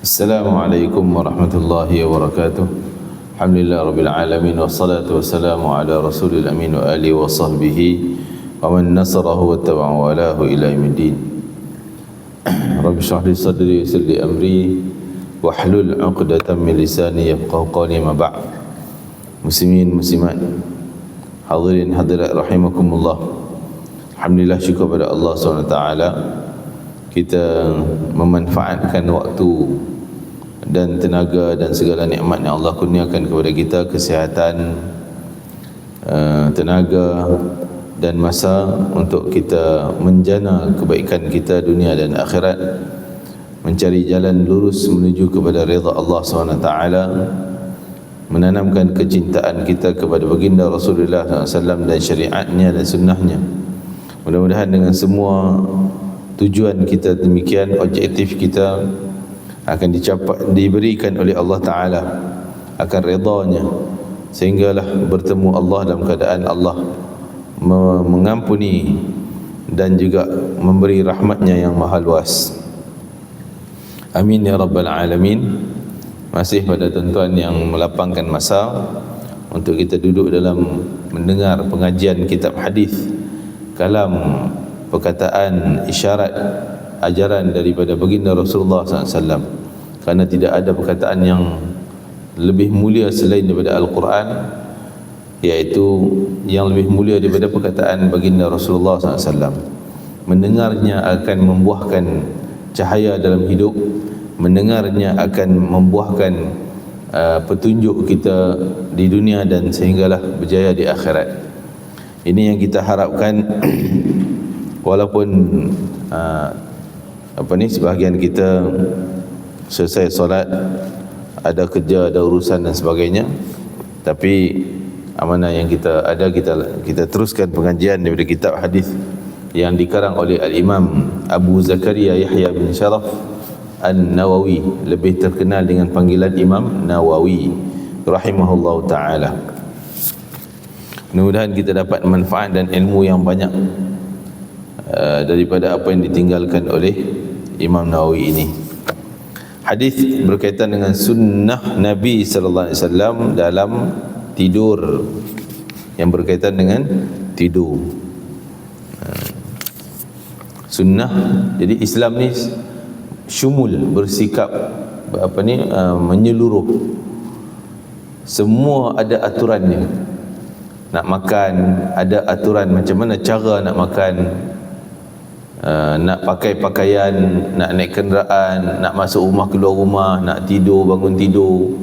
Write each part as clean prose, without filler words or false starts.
Assalamualaikum warahmatullahi wabarakatuh. Alhamdulillah rabbil alamin wassalatu wassalamu ala rasulil amin wa alihi wa sahbihi wa man nasarahu wa tabi'a walahu ila yaumiddin. Rabbi shrah li sadri wa yassir li amri wahlul 'uqdatam min lisani yafqahu qawli ma ba'd. Muslimin muslimat, hadirin hadirat rahimakumullah. Alhamdulillah, syukur pada Allah SWT kita memanfaatkan waktu dan tenaga dan segala nikmat yang Allah kurniakan kepada kita, kesihatan, tenaga dan masa untuk kita menjana kebaikan kita dunia dan akhirat, mencari jalan lurus menuju kepada redha Allah SWT, menanamkan kecintaan kita kepada baginda Rasulullah SAW dan syariatnya dan sunnahnya. Mudah-mudahan dengan semua tujuan kita demikian, objektif kita akan diberikan oleh Allah Ta'ala, akan redanya, sehinggalah bertemu Allah dalam keadaan Allah mengampuni dan juga memberi rahmatnya yang maha luas. Amin ya rabbal alamin. Masih pada tuan-tuan yang melapangkan masa untuk kita duduk dalam mendengar pengajian kitab hadis, kalam, perkataan, isyarat, ajaran daripada baginda Rasulullah SAW. Kerana tidak ada perkataan yang lebih mulia selain daripada Al-Quran, iaitu yang lebih mulia daripada perkataan baginda Rasulullah SAW. Mendengarnya akan membuahkan cahaya dalam hidup, mendengarnya akan membuahkan petunjuk kita di dunia dan sehinggalah berjaya di akhirat. Ini yang kita harapkan. Walaupun sebahagian kita selesai solat, ada kerja, ada urusan dan sebagainya, tapi amanah yang kita ada, kita teruskan pengajian daripada kitab hadis yang dikarang oleh Al-Imam Abu Zakaria Yahya bin Sharaf An-Nawawi, lebih terkenal dengan panggilan Imam Nawawi rahimahullahu ta'ala. Mudah-mudahan kita dapat manfaat dan ilmu yang banyak daripada apa yang ditinggalkan oleh Imam Nawawi ini. Hadis berkaitan dengan sunnah Nabi sallallahu alaihi wasallam dalam tidur, yang berkaitan dengan tidur. Sunnah, jadi Islam ni syumul, bersikap menyeluruh. Semua ada aturannya. Nak makan ada aturan macam mana cara nak makan, nak pakai pakaian, nak naik kenderaan, nak masuk rumah keluar rumah, nak tidur bangun tidur.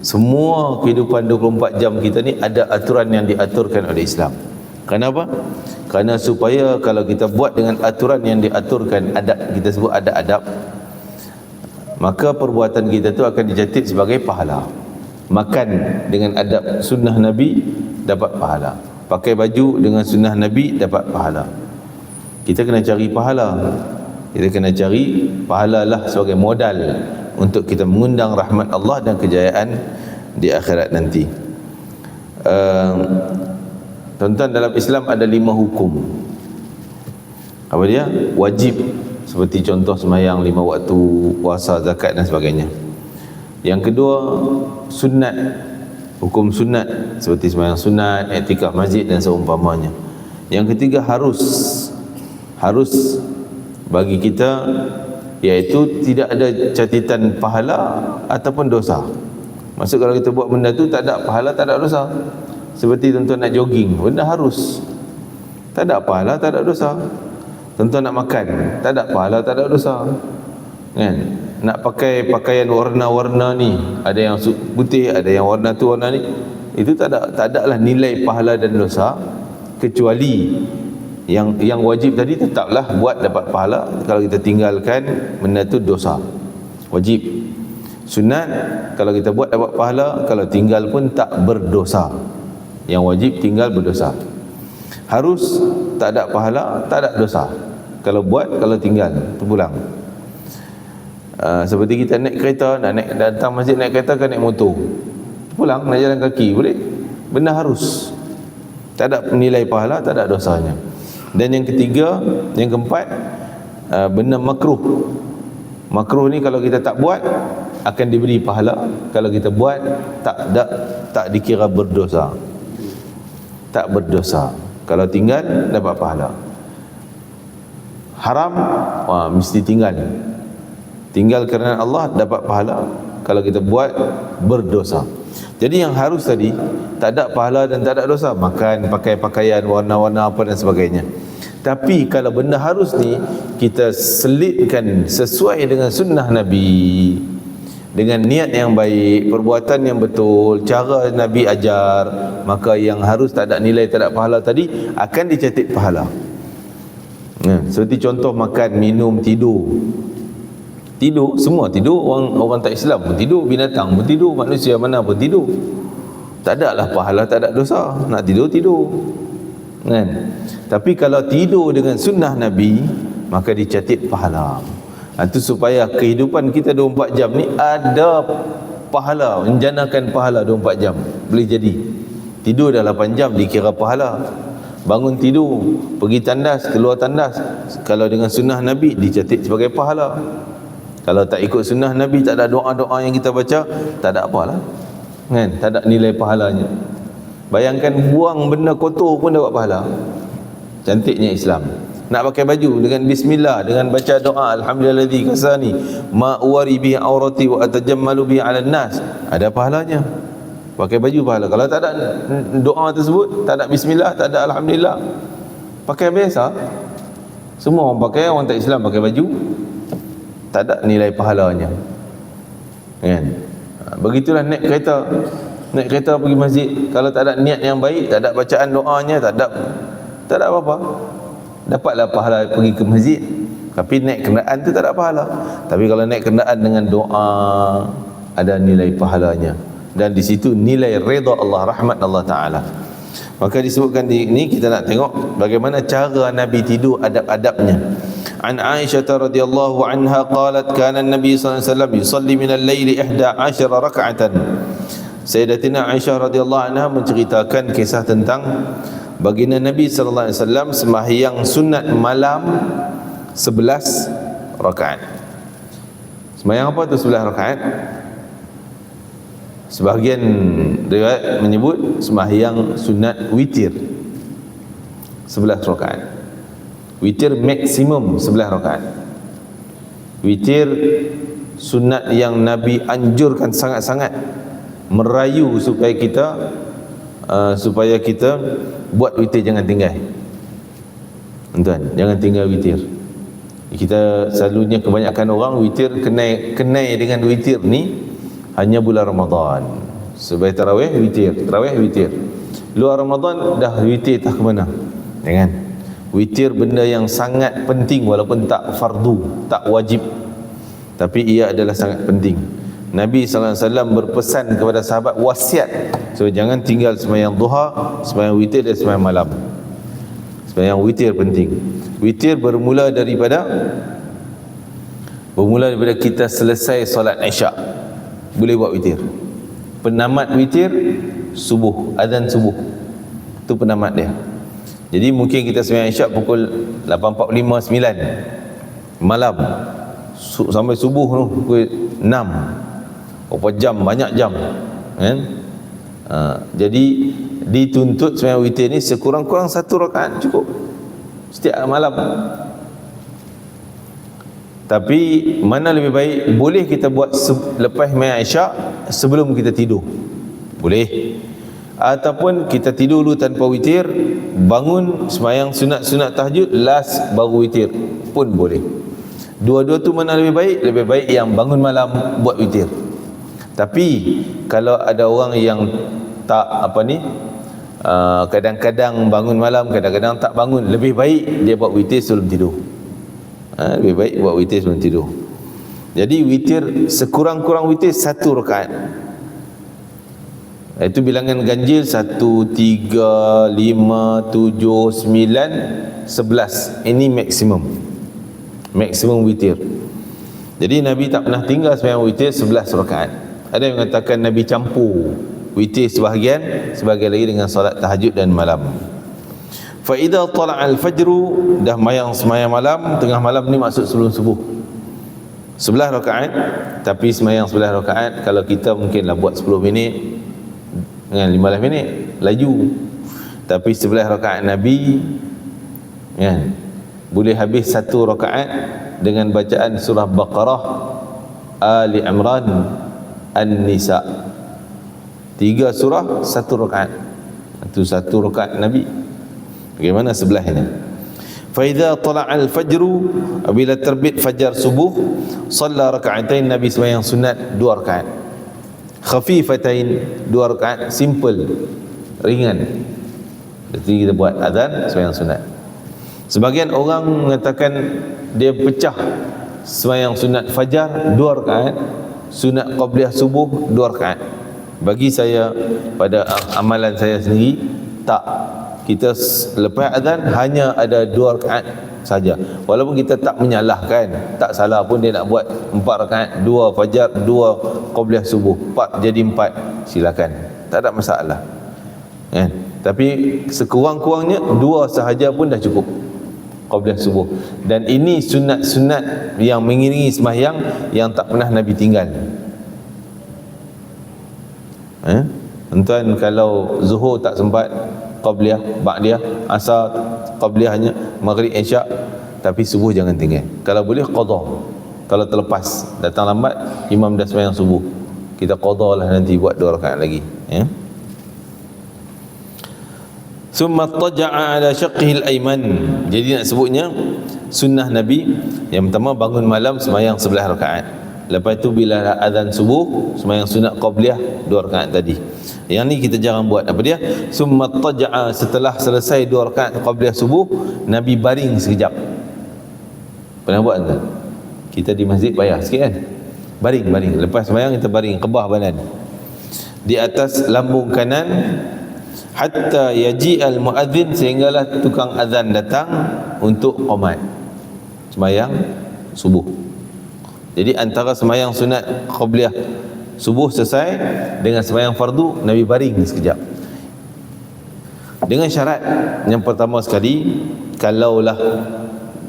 Semua kehidupan 24 jam kita ni ada aturan yang diaturkan oleh Islam. Kenapa? Kerana supaya kalau kita buat dengan aturan yang diaturkan, adab, kita sebut ada adab, maka perbuatan kita tu akan dicatat sebagai pahala. Makan dengan adab sunnah Nabi dapat pahala, pakai baju dengan sunnah Nabi dapat pahala. Kita kena cari pahala. Kita kena cari pahala lah sebagai modal untuk kita mengundang rahmat Allah dan kejayaan di akhirat nanti. Tuan-tuan, dalam Islam ada 5 hukum. Apa dia? Wajib, seperti contoh sembahyang 5 waktu, puasa, zakat dan sebagainya. Yang kedua, sunat, hukum sunat, seperti sembahyang sunat, i'tikaf masjid dan seumpamanya. Yang ketiga, harus bagi kita, iaitu tidak ada catatan pahala ataupun dosa. Maksud kalau kita buat benda tu tak ada pahala, tak ada dosa. Seperti tuan-tuan nak jogging, benda harus, tak ada pahala, tak ada dosa. Tuan-tuan nak makan, tak ada pahala, tak ada dosa, kan? Nak pakai pakaian warna-warna ni, ada yang putih, ada yang warna tu, warna ni, itu tak ada lah nilai pahala dan dosa, kecuali yang wajib tadi tetaplah buat dapat pahala. Kalau kita tinggalkan, benda tu dosa. Wajib. Sunat, kalau kita buat dapat pahala, kalau tinggal pun tak berdosa. Yang wajib tinggal berdosa. Harus, tak ada pahala, tak ada dosa. Kalau buat, kalau tinggal, terpulang. Seperti kita naik kereta, nak naik datang masjid naik kereta kan naik motor, pulang nak jalan kaki, boleh? Benda harus, tak ada nilai pahala, tak ada dosanya. Dan yang ketiga, yang keempat, benda makruh. Makruh ni kalau kita tak buat akan diberi pahala, kalau kita buat tak dikira berdosa. Tak berdosa. Kalau tinggal dapat pahala. Haram, mesti tinggal. Tinggal kerana Allah dapat pahala. Kalau kita buat berdosa. Jadi yang harus tadi tak ada pahala dan tak ada dosa. Makan, pakai pakaian warna-warna apa dan sebagainya. Tapi kalau benda harus ni kita selitkan sesuai dengan sunnah Nabi, dengan niat yang baik, perbuatan yang betul, cara Nabi ajar, maka yang harus tak ada nilai, tak ada pahala tadi akan dicatat pahala. Seperti contoh makan, minum, tidur. Tidur, semua tidur. Orang tak Islam pun tidur, binatang pun tidur, manusia mana pun tidur. Tak ada lah pahala, tak ada dosa. Nak tidur, tidur. Kan? Tapi kalau tidur dengan sunnah Nabi, maka dicatat pahala. Itu supaya kehidupan kita 24 jam ni ada pahala, menjanakan pahala 24 jam. Boleh jadi. Tidur dah 8 jam dikira pahala. Bangun tidur, pergi tandas, keluar tandas, kalau dengan sunnah Nabi dicatat sebagai pahala. Kalau tak ikut sunnah Nabi, tak ada doa-doa yang kita baca, tak ada apalah. Kan? Tak ada nilai pahalanya. Bayangkan buang benda kotor pun dapat pahala. Cantiknya Islam. Nak pakai baju dengan bismillah, dengan baca doa alhamdulillazi kasani ma uwari bi aurati wa atajammalu bi 'alan nas, ada pahalanya. Pakai baju pahala. Kalau tak ada doa tersebut, tak ada bismillah, tak ada alhamdulillah, pakai biasa. Semua orang pakai, orang tak Islam pakai baju, tak ada nilai pahalanya. Kan? Begitulah naik kereta. Naik kereta pergi masjid, kalau tak ada niat yang baik, tak ada bacaan doanya, tak ada apa-apa. Dapatlah pahala pergi ke masjid, tapi naik kenderaan tu tak ada pahala. Tapi kalau naik kenderaan dengan doa, ada nilai pahalanya. Dan di situ nilai redha Allah, rahmat Allah Ta'ala. Maka disebutkan di ini, kita nak tengok bagaimana cara Nabi tidur, adab-adabnya. An Aisyah radhiyallahu anha qalat kana an-nabi sallallahu alaihi wasallam yusalli min al-laili 11 rak'atan. Sayyidatina Aisyah radhiyallahu anha menceritakan kisah tentang baginda Nabi sallallahu alaihi wasallam sembahyang sunat malam 11 rakaat. Sembahyang apa tu 11 rakaat? Sebahagian riwayat menyebut sembahyang sunat witir 11 rakaat. Witir maksimum 11 rakaat. Witir sunat yang Nabi anjurkan sangat-sangat, merayu supaya kita buat witir, jangan tinggal. Tuan, jangan tinggal witir. Kita selalunya kebanyakan orang witir kenai dengan witir ni hanya bulan Ramadan. Sebab tarawih witir, tarawih witir. Luar Ramadan dah witir tak ke mana. Jangan. Witir benda yang sangat penting, walaupun tak fardu, tak wajib, tapi ia adalah sangat penting. Nabi SAW berpesan kepada sahabat, wasiat, so jangan tinggal sembahyang duha, sembahyang witir dan sembahyang malam. Sembahyang witir penting. Witir bermula daripada kita selesai solat Isyak, boleh buat witir. Penamat witir subuh, azan subuh, itu penamat dia. Jadi mungkin kita sembahyang Isyak pukul 8.45, 9 malam, sampai subuh tu pukul 6. Berapa jam, banyak jam, kan? Jadi dituntut sembahyang witir ni sekurang-kurang 1 rakaat cukup setiap malam. Tapi mana lebih baik, boleh kita buat lepas sembahyang Isyak, sebelum kita tidur, boleh. Ataupun kita tidur dulu tanpa witir, bangun sembahyang sunat tahajud, last baru witir pun boleh. Dua-dua tu mana lebih baik? Lebih baik yang bangun malam buat witir. Tapi kalau ada orang yang tak kadang-kadang bangun malam, kadang-kadang tak bangun, lebih baik dia buat witir sebelum tidur. Lebih baik buat witir sebelum tidur. Jadi witir, sekurang-kurang witir 1 rakaat. Itu bilangan ganjil 1, 3, 5, 7, 9, 11. Ini maksimum witir. Jadi Nabi tak pernah tinggal sembahyang witir 11 rakaat. Ada yang mengatakan Nabi campur witir sebahagian lagi dengan solat tahajud dan malam. Fa idza tala'a al-fajr, dah sembahyang malam, tengah malam ni maksud sebelum subuh. 11 rakaat, tapi semayang 11 rakaat kalau kita mungkinlah buat 10 minit dengan 15 minit laju. Tapi 11 rakaat Nabi kan, boleh habis 1 rakaat dengan bacaan surah Baqarah, Ali Imran, An-Nisa. 3 surah 1 rakaat. Itu 1 rakaat Nabi. Bagaimana sebelahnya? Faidha tala'al fajru, apabila terbit fajar subuh, salla raka'atain, Nabi sembahyang sunat 2 rakaat. Khafifatain, 2 rakaat, simple, ringan. Jadi kita buat azan sembahyang sunat. Sebagian orang mengatakan dia pecah sembahyang sunat fajar 2 rakaat, sunat qabliyah subuh 2 rakaat. Bagi saya, pada amalan saya sendiri, tak. Kita lepas azan hanya ada 2 rakaat saja. Walaupun kita tak menyalahkan, tak salah pun dia nak buat 4 rakaat, 2 fajar, 2 qabliyah subuh, 4 jadi 4, silakan, tak ada masalah. Tapi sekurang-kurangnya 2 sahaja pun dah cukup qabliyah subuh. Dan ini sunat-sunat yang mengiringi sembahyang yang tak pernah Nabi tinggal. Tuan, kalau zuhur tak sempat, qabliyah, ba'diyah, asar qabliyahnya, maghrib, isyak, tapi subuh jangan tinggal. Kalau boleh qada. Kalau terlepas, datang lambat, imam dah sembahyang subuh, kita qada lah, nanti buat 2 rakaat lagi, ya. Summa taja'a ala syaqqihi al-ayman. Jadi nak sebutnya sunnah Nabi yang pertama, bangun malam sembahyang 11 rakaat. Lepas tu bila azan subuh, sembahyang sunat qabliyah 2 rakaat tadi. Yang ni kita jarang buat. Apa dia? Summa taja'a, setelah selesai 2 rakaat qabliyah subuh, Nabi baring sekejap. Pernah buat tak? Kita di masjid payah sikit kan? Baring. Lepas sembahyang kita baring, kebah badan di atas lambung kanan, hatta yaji al-muadzin, sehinggalah tukang azan datang untuk qomat sembahyang subuh. Jadi antara sembahyang sunat qabliyah subuh selesai dengan sembahyang fardu, Nabi baring sekejap. Dengan syarat yang pertama sekali, kalaulah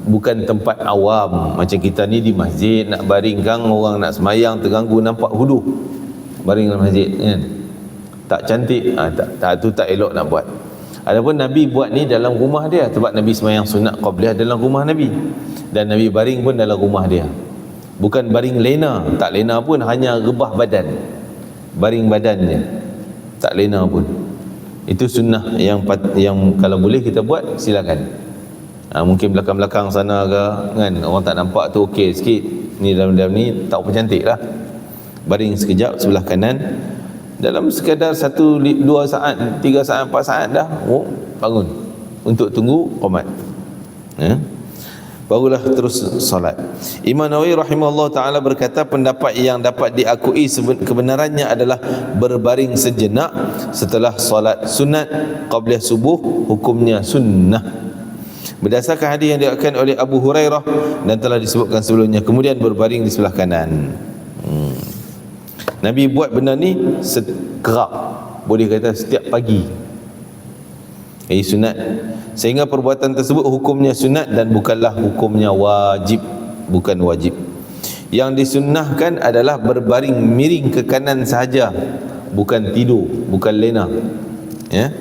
bukan tempat awam macam kita ni di masjid, nak baring kan, orang nak sembahyang terganggu, nampak hudu, baring dalam masjid kan, tak cantik, tak tu tak elok nak buat. Adapun Nabi buat ni dalam rumah dia, sebab Nabi sembahyang sunat qabliyah dalam rumah Nabi, dan Nabi baring pun dalam rumah dia. Bukan baring lena, tak lena pun, hanya rebah badan, baring badannya, tak lena pun. Itu sunnah yang kalau boleh kita buat, silakan. Mungkin belakang-belakang sana ke kan, orang tak nampak tu okey sikit. Ni dalam-dalam ni tak apa cantik lah. Baring sekejap sebelah kanan, dalam sekadar 1, 2 saat, 3 saat, 4 saat dah bangun untuk tunggu qomat, barulah terus solat. Imam Nawawi rahimahullah ta'ala berkata, pendapat yang dapat diakui kebenarannya adalah berbaring sejenak setelah solat sunat qabliyah subuh, hukumnya sunnah. Berdasarkan hadis yang diriwayatkan oleh Abu Hurairah dan telah disebutkan sebelumnya. Kemudian berbaring di sebelah kanan. Nabi buat benda ni kerap, boleh kata setiap pagi. Ini sunat, sehingga perbuatan tersebut hukumnya sunat dan bukanlah hukumnya wajib, bukan wajib. Yang disunnahkan adalah berbaring miring ke kanan sahaja, bukan tidur, bukan lena, ya.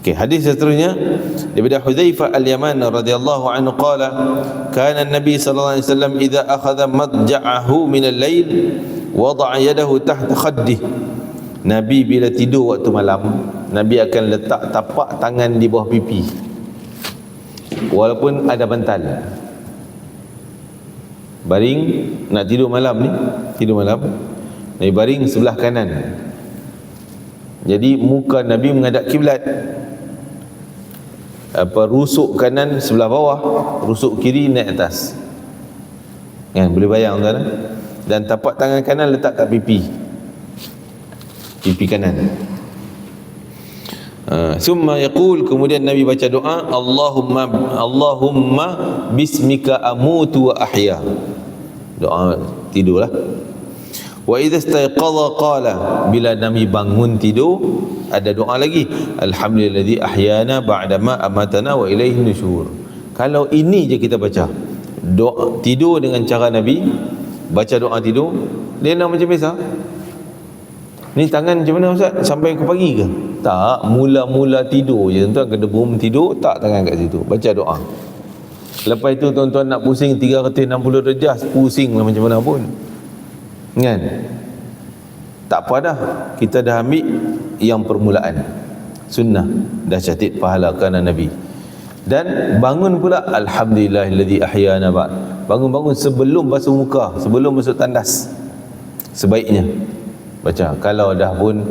Okay, hadis seterusnya daripada Hudzaifah al-Yaman radhiyallahu anhu qala, kana an-nabi sallallahu alaihi wasallam idza akhadha madja'ahu min al-lail wada'a yadahu tahta khaddih. Nabi bila tidur waktu malam, Nabi akan letak tapak tangan di bawah pipi, walaupun ada bantal. Baring nak tidur malam ni, tidur malam, Nabi baring sebelah kanan. Jadi muka Nabi menghadap kiblat. Rusuk kanan sebelah bawah, rusuk kiri naik atas. Kan, boleh bayang tuan. Dan tapak tangan kanan letak kat pipi kanan. Summa yaqul, kemudian Nabi baca doa, Allahumma bismika amutu wa ahya. Doa tidurlah. Wa idza istayqadha qala, bila Nabi bangun tidur ada doa lagi, alhamdulillazi ahyana ba'da ma amatana wa ilaihi nusyur. Kalau ini je kita baca, doa tidur dengan cara Nabi, baca doa tidur, lena macam biasa. Ni tangan macam mana Ustaz? Sampai ke pagi ke? Tak, mula-mula tidur je tuan, kena boom tidur, tak tangan kat situ, baca doa. Lepas itu tuan-tuan nak pusing 360 darjah, pusing lah macam mana pun, kan? Tak apa dah, kita dah ambil yang permulaan sunnah, dah catat pahala kerana Nabi. Dan bangun pula alhamdulillahillazi ahyana ba'd, bangun-bangun sebelum basuh muka, sebelum masuk tandas, sebaiknya baca. Kalau dah pun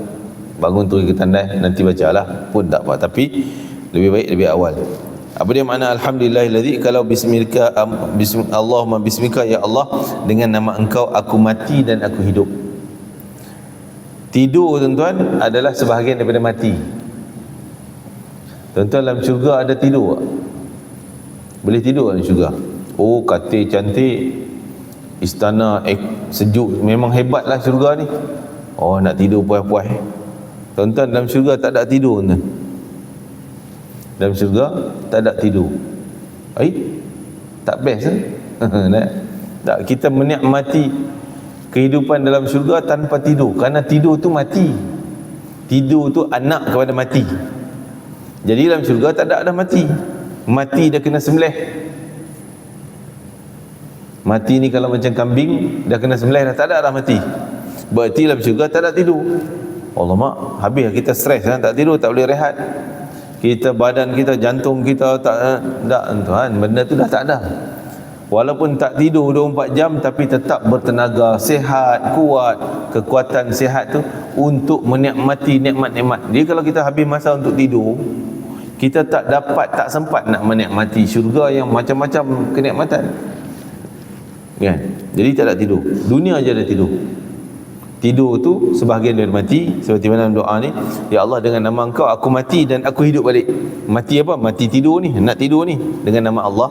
bangun turun ke tandas nanti bacalah pun tak apa, tapi lebih baik lebih awal. Apa dia makna alhamdulillahillazi? Kalau bismika, Allahumma bismika, ya Allah, dengan nama engkau aku mati dan aku hidup. Tidur tuan-tuan adalah sebahagian daripada mati. Tuan-tuan, dalam syurga ada tidur tak? Boleh tidur dalam syurga? Oh, katil cantik, istana sejuk, memang hebatlah syurga ni. Oh, nak tidur puas-puas. Tuan-tuan, dalam syurga tak ada tidur tuan. Dalam syurga tak ada tidur. Tak best eh? Tak, kita menikmati kehidupan dalam syurga tanpa tidur, kerana tidur tu mati. Tidur tu anak kepada mati. Jadi dalam syurga tak ada mati. Mati dah kena sembelih. Mati ni kalau macam kambing dah kena sembelih, dah tak ada mati. Berarti dalam syurga tak ada tidur. Allah mak, habis kita stres kan? Tak tidur, tak boleh rehat. Kita, badan kita, jantung kita tak tuan, benda tu dah tak ada. Walaupun tak tidur 24 jam tapi tetap bertenaga, sihat, kuat. Kekuatan sihat tu untuk menikmati nikmat-nikmat. Jadi kalau kita habis masa untuk tidur, kita tak dapat, tak sempat nak menikmati syurga yang macam-macam kenikmatan, kan? Jadi tak ada tidur. Dunia aja ada tidur. Tidur tu sebahagian dari mati. Seperti mana doa ni, ya Allah, dengan nama engkau aku mati dan aku hidup balik. Mati apa? Mati tidur ni, nak tidur ni dengan nama Allah,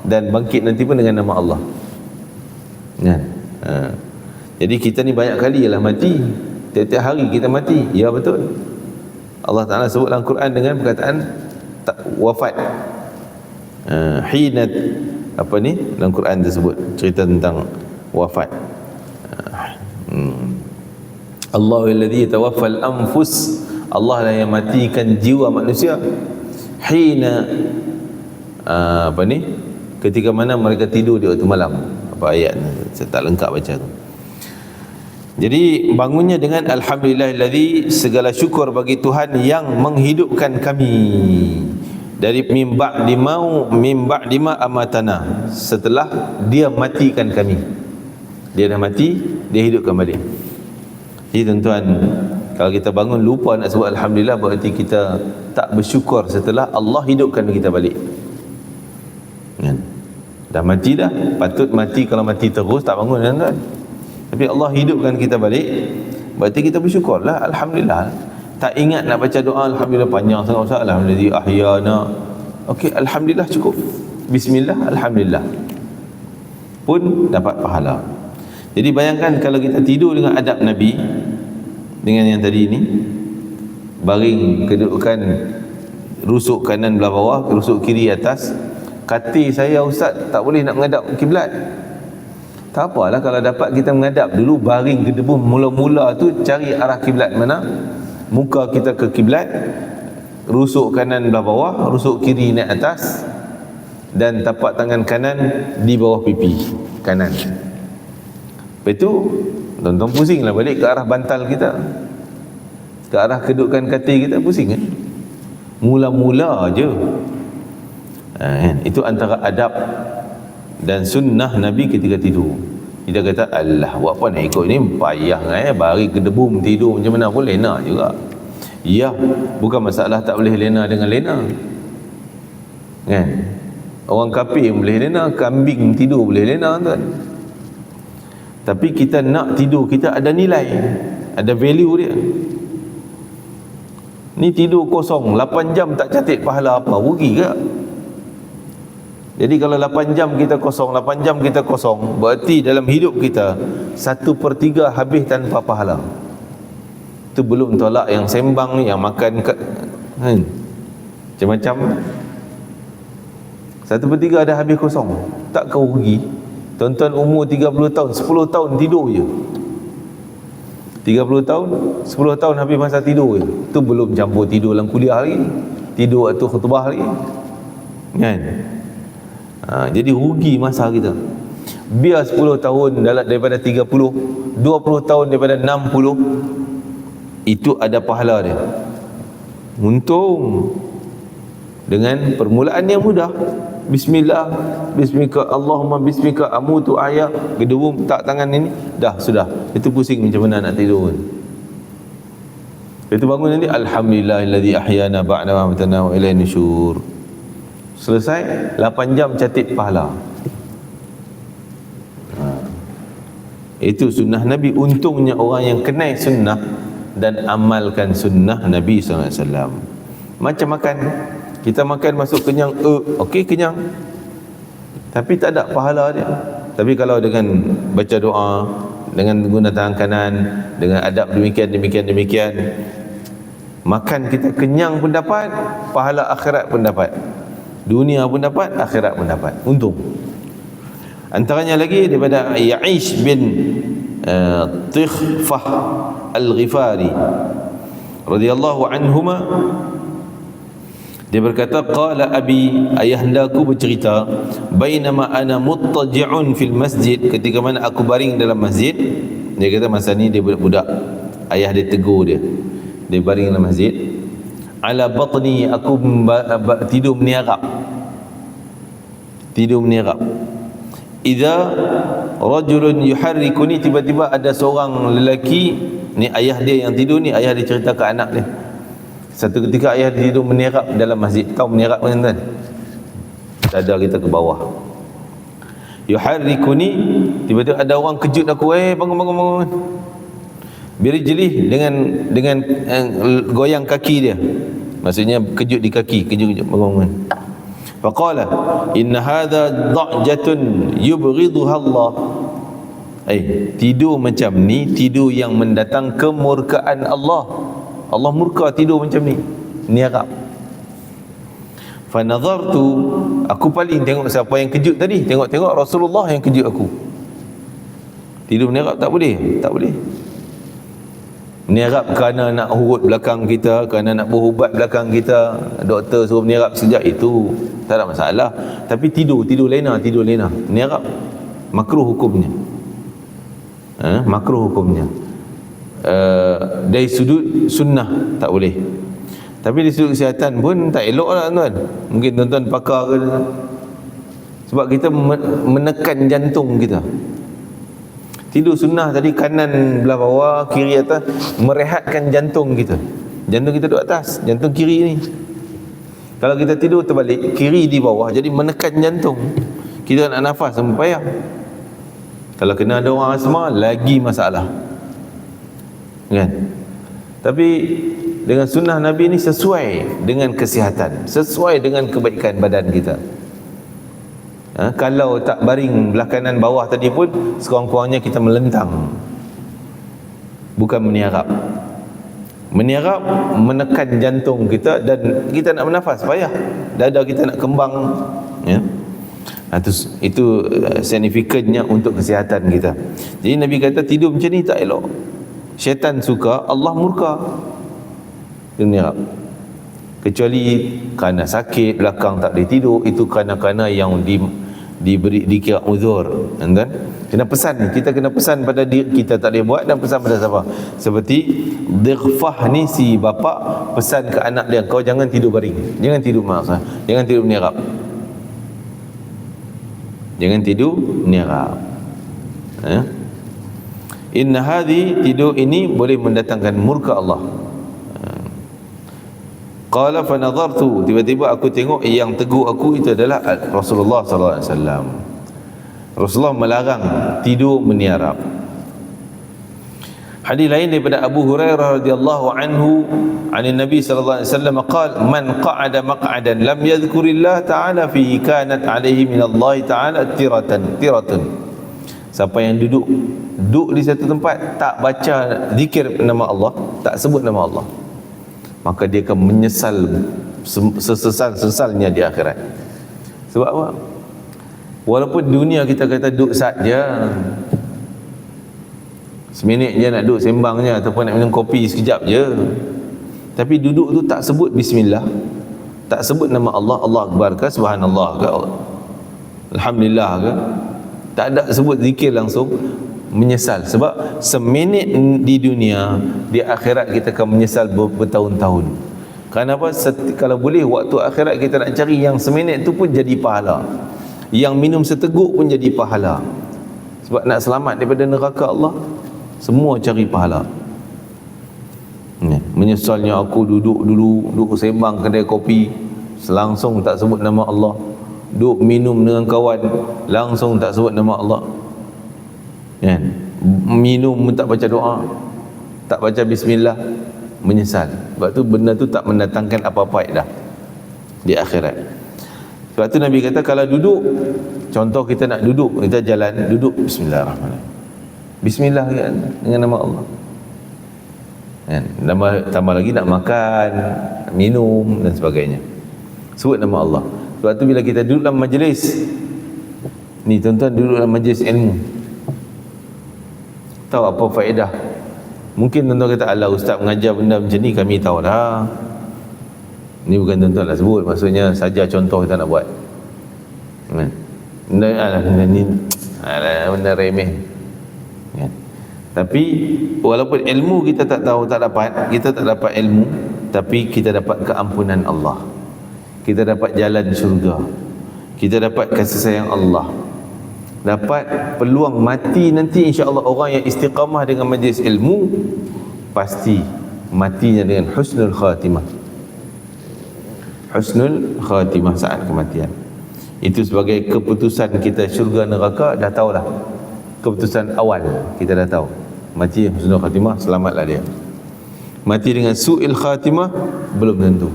dan bangkit nanti pun dengan nama Allah, kan? Jadi kita ni banyak kali ialah mati. Tiap-tiap hari kita mati. Ya, betul. Allah Ta'ala sebut dalam Quran dengan perkataan wafat. Hina, apa ni dalam Quran tersebut cerita tentang wafat. Allahu alladhi tawaffal anfus, Allah lah yang matikan jiwa manusia. Hina, apa ni, ketika mana mereka tidur di waktu malam. Apa ayat ni? Saya tak lengkap baca tu. Jadi bangunnya dengan alhamdulillahilladzi, segala syukur bagi Tuhan yang menghidupkan kami dari mimba lima amatana, setelah dia matikan kami. Dia dah mati, dia hidupkan balik. Jadi tuan-tuan, kalau kita bangun lupa nak sebut alhamdulillah, berarti kita tak bersyukur setelah Allah hidupkan kita balik, kan? Dah mati dah, patut mati. Kalau mati terus tak bangun, kan? Tapi Allah hidupkan kita balik, berarti kita bersyukurlah, alhamdulillah. Tak ingat nak baca doa alhamdulillah panjang sangat Ustaz, alhamdulillah ahyana. Okey, alhamdulillah cukup. Bismillah, alhamdulillah pun dapat pahala. Jadi bayangkan kalau kita tidur dengan adab Nabi, dengan yang tadi ni, baring kedudukan rusuk kanan belah bawah, rusuk kiri atas. Katil saya Ustaz tak boleh nak menghadap kiblat. Tak apalah kalau dapat kita menghadap dulu, baring gedebum, mula-mula tu cari arah kiblat mana, muka kita ke kiblat, rusuk kanan belah bawah, rusuk kiri naik atas, dan tapak tangan kanan di bawah pipi kanan. Lepas tu tuan-tuan pusinglah balik ke arah bantal kita, ke arah kedudukan katil kita, pusing kan? Mula-mula je. Itu antara adab dan sunnah Nabi ketika tidur. Kita kata, alah, buat apa nak ikut ni, payah bari kedebum tidur macam mana pun lena juga. Ya, bukan masalah tak boleh lena dengan lena, kan? Orang kafir boleh lena, kambing tidur boleh lena, tuan. Tapi kita nak tidur kita ada nilai, ada value dia. Ni tidur kosong 8 jam tak catat pahala apa, rugi ke? Jadi kalau 8 jam kita kosong, 8 jam kita kosong, berarti dalam hidup kita 1/3 habis tanpa pahala. Itu belum tolak yang sembang, yang makan macam-macam. 1/3 dah habis kosong. Tak kau rugi? Tuan-tuan umur 30 tahun, 10 tahun tidur je. 30 tahun, 10 tahun habis masa tidur je. Tu belum campur tidur dalam kuliah lagi, tidur waktu khutbah lagi. Kan? Jadi rugi masa kita. Biar 10 tahun daripada 30, 20 tahun daripada 60, itu ada pahala dia. Untung dengan permulaan yang mudah. Bismillah, bismika Allahumma bismika amutu ayah, gedung tak tangan ini, dah sudah. Itu pusing macam mana nak tidur. Itu bangun nanti alhamdulillahilladzi ahyana ba'da ma amatana wa ilaihi nusyur. Selesai 8 jam catit pahala. Itu sunnah Nabi. Untungnya orang yang kenal sunnah dan amalkan sunnah Nabi SAW. Macam makan, kita makan masuk kenyang, okey kenyang, tapi tak ada pahala dia. Tapi kalau dengan baca doa, dengan guna tangan kanan, dengan adab demikian, makan kita kenyang pun dapat, pahala akhirat pun dapat, dunia pun dapat, akhirat pun dapat. Untung. Antaranya lagi daripada Ya'ish bin Tikhfah Al-Ghifari radhiyallahu anhuma, dia berkata, qala abi, ayahandaku bercerita, bainama ana muttaji'un fil masjid, ketika mana aku baring dalam masjid. Dia kata masa ni dia budak, ayah dia tegur dia baring dalam masjid. Ala batni, aku tidur meniarap. Idza rajulun yuharrikuni, tiba-tiba ada seorang lelaki, ni ayah dia yang tidur ni, ayah dia cerita ke anak dia. Satu ketika ayah dia tidur menyerap dalam masjid. Tahu menyerap kan tuan? Dada kita ke bawah. Yuharrikuni, tiba-tiba ada orang kejut aku, bangun. Birijlih, dengan goyang kaki dia. Maksudnya kejut di kaki, kejut bangun. Faqala inna hadha dha'jatun yubghiduha Allah. Tidur macam ni, tidur yang mendatang kemurkaan Allah. Allah murka tidur macam ni, niarap. Fa nazartu, aku paling tengok siapa yang kejut tadi. Tengok Rasulullah yang kejut aku. Tidur niarap tak boleh. Niarap kerana nak urut belakang kita, kerana nak berubat belakang kita, doktor suruh niarap sekejap, itu tak ada masalah. Tapi tidur lena. Niarap makruh hukumnya. Makruh hukumnya. Dari sudut sunnah tak boleh. Tapi dari sudut kesihatan pun tak elok lah tuan. Mungkin tuan-tuan pakar ke, sebab kita menekan jantung kita. Tidur sunnah tadi, kanan belah bawah, kiri atas, merehatkan jantung kita. Jantung kita duduk atas, jantung kiri ni. Kalau kita tidur terbalik, kiri di bawah, jadi menekan jantung. Kita nak nafas sampai payah. Kalau kena ada orang asma, lagi masalah. Kan? Tapi dengan sunnah Nabi ni sesuai dengan kesihatan, sesuai dengan kebaikan badan kita. Kalau tak baring belah kanan bawah tadi pun, sekurang-kurangnya kita melentang, bukan meniarap. Meniarap menekan jantung kita, dan kita nak bernafas payah, dada kita nak kembang, ya. Itu signifikannya untuk kesihatan kita. Jadi Nabi kata tidur macam ni tak elok. Syaitan suka, Allah murka. Meniarap. Kecuali kerana sakit belakang tak boleh tidur, itu kerana yang dikira uzur. Kan? Kena pesan ni, kita kena pesan pada diri kita, tak boleh buat, dan pesan pada siapa? Seperti Dighfah ni, si bapa pesan ke anak dia, kau jangan tidur baring, jangan tidur jangan tidur meniarap. Jangan tidur meniarap. Inna hadhi, tidur ini boleh mendatangkan murka Allah. Qala fa nadartu, tiba-tiba aku tengok yang tegur aku itu adalah Rasulullah sallallahu alaihi wasallam. Rasulullah melarang tidur meniarap. Hadis lain daripada Abu Hurairah radhiyallahu anhu, anin Nabi sallallahu alaihi wasallam qala, man qa'ada maq'adan lam yadhkurillah ta'ala fihi kanat alaihi min Allah ta'ala tiratun. Siapa yang duduk di satu tempat tak baca zikir nama Allah, tak sebut nama Allah, maka dia akan menyesal sesesal-sesalnya di akhirat. Sebab apa? Walaupun dunia kita kata duduk saja, seminit je nak duduk sembang je, ataupun nak minum kopi sekejap je, tapi duduk tu tak sebut bismillah, tak sebut nama Allah, Allah Akbar ke, subhanallah ke, alhamdulillah ke, tak ada sebut zikir langsung, menyesal. Sebab seminit di dunia, di akhirat kita akan menyesal bertahun-tahun. Kenapa? Kalau boleh waktu akhirat kita nak cari yang seminit tu pun jadi pahala, yang minum seteguk pun jadi pahala. Sebab nak selamat daripada neraka Allah, semua cari pahala. Menyesalnya aku duduk sembang kedai kopi, langsung tak sebut nama Allah. Duduk minum dengan kawan, langsung tak sebut nama Allah. Minum tak baca doa, tak baca bismillah, menyesal. Sebab tu benda tu tak mendatangkan apa-apa dah di akhirat. Sebab tu Nabi kata kalau duduk, contoh kita nak duduk, kita jalan, duduk bismillahirrahmanirrahim, bismillah kan, dengan nama Allah. Tambah lagi nak makan, nak minum dan sebagainya, sebut nama Allah. Sebab tu bila kita duduk dalam majlis ni, tuan-tuan duduk dalam majlis ilmu, tahu apa faedah? Mungkin tuan-tuan kata, alah ustaz mengajar benda macam ni kami tahu dah. Ni bukan tuan-tuan nak sebut, maksudnya saja contoh kita nak buat. Benda remeh. Tapi walaupun ilmu kita tak tahu, tak dapat, kita tak dapat ilmu, tapi kita dapat keampunan Allah, kita dapat jalan syurga, kita dapat kasih sayang Allah, dapat peluang mati nanti. InsyaAllah orang yang istiqamah dengan majlis ilmu pasti matinya dengan husnul khatimah, husnul khatimah saat kematian. Itu sebagai keputusan kita syurga neraka, dah tahulah keputusan awal, kita dah tahu mati husnul khatimah, selamatlah dia. Mati dengan su'il khatimah belum tentu,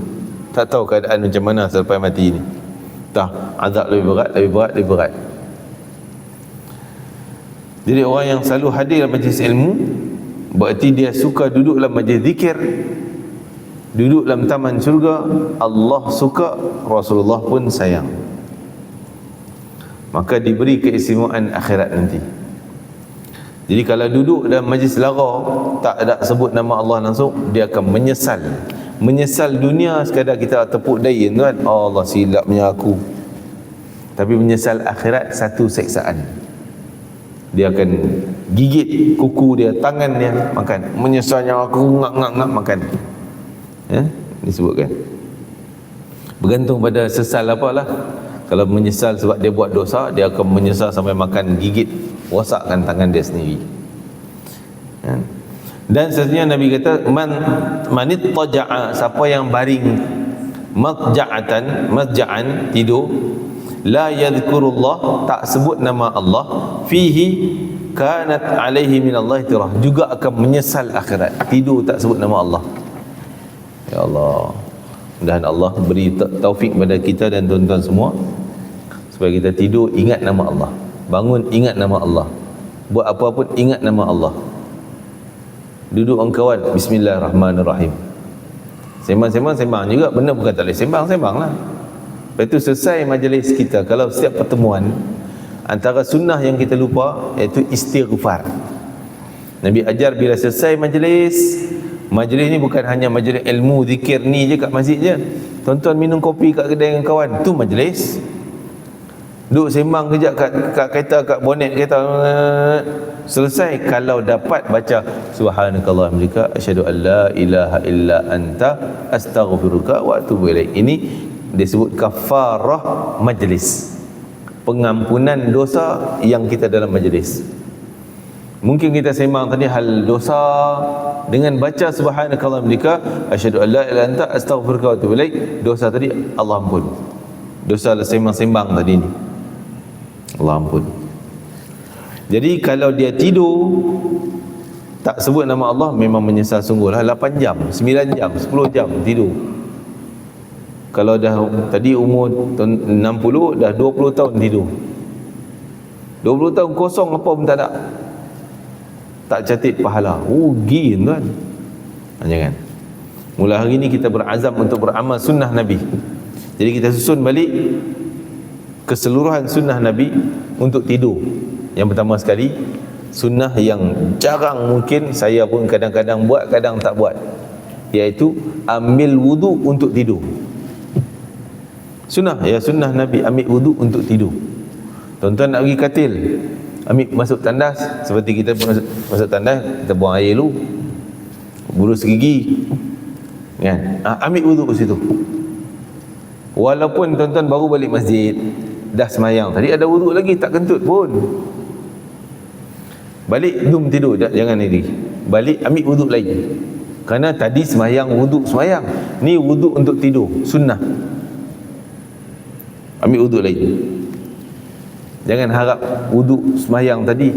tak tahu keadaan macam mana selepas mati ni, tak azab lebih berat. Jadi orang yang selalu hadir dalam majlis ilmu, berarti dia suka duduk dalam majlis zikir, duduk dalam taman syurga. Allah suka, Rasulullah pun sayang, maka diberi keistimewaan akhirat nanti. Jadi kalau duduk dalam majlis lara, tak ada sebut nama Allah langsung, dia akan menyesal dunia sekadar kita tepuk dahi kan, oh, Allah silapnya aku. Tapi menyesal akhirat satu seksaan, dia akan gigit kuku dia, tangan dia, makan. Menyesalnya aku ngak makan. Disebutkan. Bergantung pada sesal apalah. Kalau menyesal sebab dia buat dosa, dia akan menyesal sampai makan, gigit, rosakkan tangan dia sendiri. Dan seterusnya Nabi kata, manit taja'a, siapa yang baring masja'an, tidur, la yadhkurullah, tak sebut nama Allah, fihi kanat alaihi minallahi tirah, juga akan menyesal akhirat. Tidur tak sebut nama Allah. Ya Allah, mudah-mudahan Allah beri taufik kepada kita dan tuan-tuan semua, supaya kita tidur ingat nama Allah, bangun ingat nama Allah, buat apa pun ingat nama Allah. Duduk dengan kawan, bismillahirrahmanirrahim, sembang juga, benda bukan tak boleh sembang lah. Lepas tu selesai majlis kita, kalau setiap pertemuan, antara sunnah yang kita lupa iaitu istighfar. Nabi ajar bila selesai majlis ni bukan hanya majlis ilmu zikir ni je kat masjid je, tuan-tuan minum kopi kat kedai dengan kawan, tu majlis. Duduk sembang kejap kat kereta, kat bonet kereta, selesai kalau dapat baca subhanakallah hamdika asyhadu an la ilaha illa anta astaghfiruka wa atubu ilaik. Ini disebut kafarah majlis, pengampunan dosa yang kita dalam majlis. Mungkin kita sembang tadi hal dosa, dengan baca subhanakallah hamdika asyhadu an la ilaha illa anta astaghfiruka wa atubu ilaik, dosa tadi Allah ampun. Dosa sembang-sembang tadi ni Allah ampun. Jadi kalau dia tidur tak sebut nama Allah, memang menyesal sungguhlah. 8 jam, 9 jam, 10 jam tidur. Kalau dah tadi umur 60, dah 20 tahun tidur, 20 tahun kosong, apa pun tak ada, tak catat pahala, rugi tuan. Jangan. Mula hari ni kita berazam untuk beramal sunnah Nabi. Jadi kita susun balik keseluruhan sunnah Nabi untuk tidur. Yang pertama sekali, sunnah yang jarang mungkin saya pun kadang-kadang buat, kadang tak buat, iaitu ambil wudu untuk tidur. Sunnah Nabi ambil wudu untuk tidur. Tuan-tuan nak pergi katil, ambil masuk tandas, seperti kita masuk tandas, kita buang air dulu, burus gigi kan, ambil wudu ke situ. Walaupun tuan-tuan baru balik masjid, dah semayang, tadi ada wudu lagi, tak kentut pun, balik dum tidur, jangan ni, balik ambil wudu lagi, kerana tadi semayang wudu semayang, ni wudu untuk tidur, sunnah. Ambil wudu lagi, jangan harap wudu semayang tadi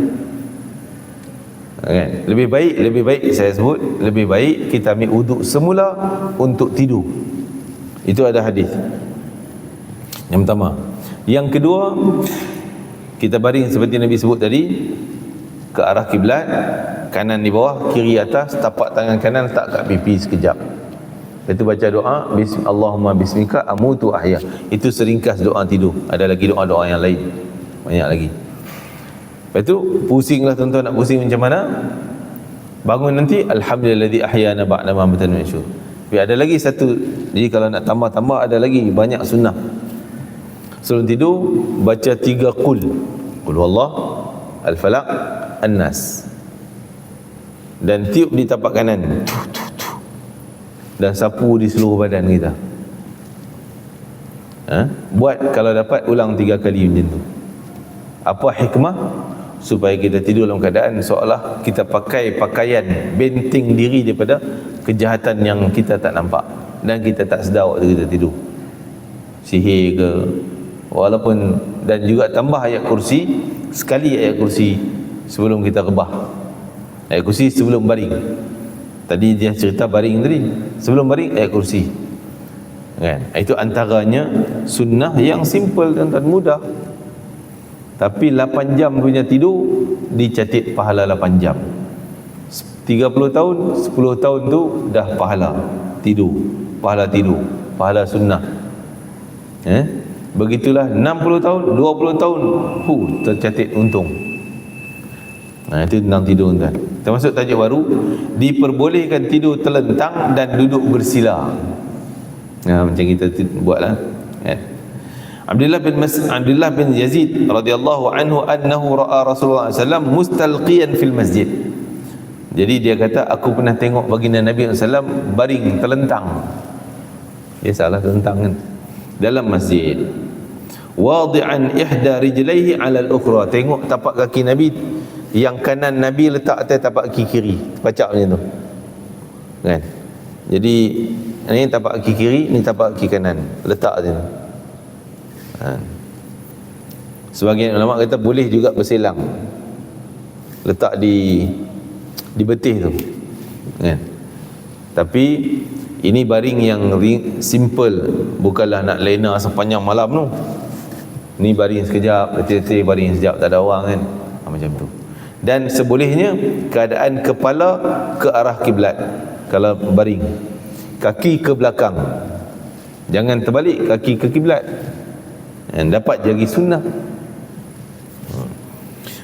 kan? Lebih baik saya sebut, lebih baik kita ambil wudu semula untuk tidur. Itu ada hadis. Yang pertama. Yang kedua, kita baring seperti Nabi sebut tadi, ke arah kiblat, kanan di bawah, kiri atas, tapak tangan kanan letak kat pipi sekejap. Itu baca doa Allahumma bismika amutu ahya. Itu seringkas doa tidur. Ada lagi doa-doa yang lain, banyak lagi. Lepas tu pusinglah tuan-tuan, nak pusing macam mana? Bangun nanti alhamdulillazi ahyana ba'da ma amatana wa yusyur. Tapi ada lagi satu, jadi kalau nak tambah-tambah ada lagi banyak sunnah. Sebelum tidur baca 3 qul huwallah, al-falaq, an-nas, dan tiup di tapak kanan, dan sapu di seluruh badan kita. Buat kalau dapat ulang 3 kali macam tu. Apa hikmah? Supaya kita tidur dalam keadaan seolah kita pakai pakaian benteng diri daripada kejahatan yang kita tak nampak dan kita tak sedar waktu kita tidur, sihir ke, walaupun. Dan juga tambah ayat kursi, sekali ayat kursi sebelum kita rebah, ayat kursi sebelum baring. Tadi dia cerita baring tadi, sebelum baring ayat kursi kan? Itu antaranya sunnah yang simple dan mudah. Tapi 8 jam punya tidur dicatat pahala 8 jam. 30 tahun, 10 tahun tu dah pahala tidur, pahala sunnah. Begitulah 60 tahun, 20 tahun, tercatat untung. Itu tentang tidur tuan. Termasuk tajuk baru, diperbolehkan tidur terlentang dan duduk bersila. Macam kita buatlah. Abdullah bin Yazid radhiyallahu anhu annahu ra'a Rasulullah sallallahu alaihi wasallam mustalqiyan fil masjid. Jadi dia kata, aku pernah tengok baginda Nabi sallallahu baring terlentang. Dia salah terlentang kan, dalam masjid. Wadi'an ihda rijlaihi 'ala al-ukhra. Tengok tapak kaki Nabi, yang kanan Nabi letak atas tapak kaki kiri, pacak macam tu kan. Jadi ni tapak kaki kiri, ni tapak kaki kanan, letak macam tu. Sebagian ulama kata boleh juga berselang, letak di betih tu kan. Tapi ini baring yang simple, bukanlah nak lena sepanjang malam tu. Ni baring sekejap, letih-letih baring sekejap, tak ada orang kan, macam tu. Dan sebolehnya keadaan kepala ke arah kiblat kalau baring, kaki ke belakang, jangan terbalik, kaki ke kiblat, dan dapat jadi sunnah.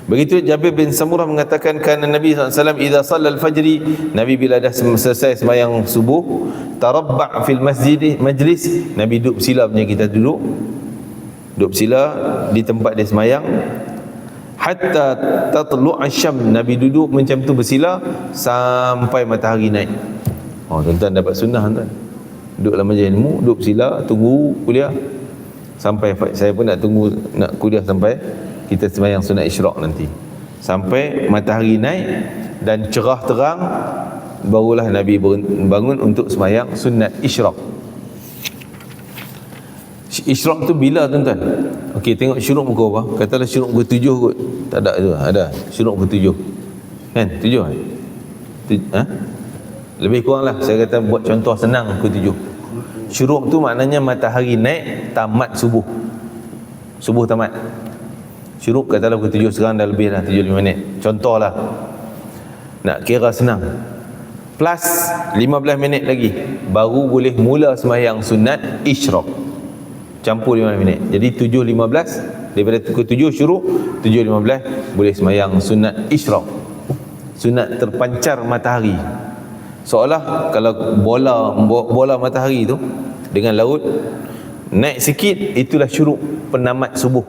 Begitu Jabir bin Samurah mengatakan, kerana Nabi SAW idza shalla al-fajri, Nabi bila dah selesai sembahyang subuh, tarabba' fil masjid majlis, Nabi duduk sila punya, kita duduk sila di tempat dia sembahyang, hatta tatlu' asy-syams, Nabi duduk macam tu bersila sampai matahari naik. Tuan-tuan dapat sunnah tuan. Duduk dalam majlis ilmu, duduk sila, tunggu kuliah sampai, saya pun nak tunggu nak kuliah sampai kita sembahyang sunat isyraq nanti, sampai matahari naik dan cerah terang, barulah Nabi bangun untuk sembahyang sunat isyraq. Isyraq tu bila tuan-tuan? Okey, tengok syuruk pukul apa? Katalah syuruk pukul 7 kot. Tak ada tu. Ada syuruk pukul 7 kan? 7 kan? Lebih kurang lah, saya kata buat contoh senang, pukul 7. Syuruk tu maknanya matahari naik, tamat subuh. Subuh tamat. Syuruk katalah pukul 7, sekarang dah lebih dah 75 minit. Contoh lah, nak kira senang. Plus 15 minit lagi baru boleh mula sembahyang sunat isyraq. campur 15 minit. Jadi 7.15, daripada pukul 7 syuruk, 7.15 boleh semayang sunat isyraq, sunat terpancar matahari. Seolah kalau bola matahari tu dengan laut naik sikit, itulah syuruk penamat subuh.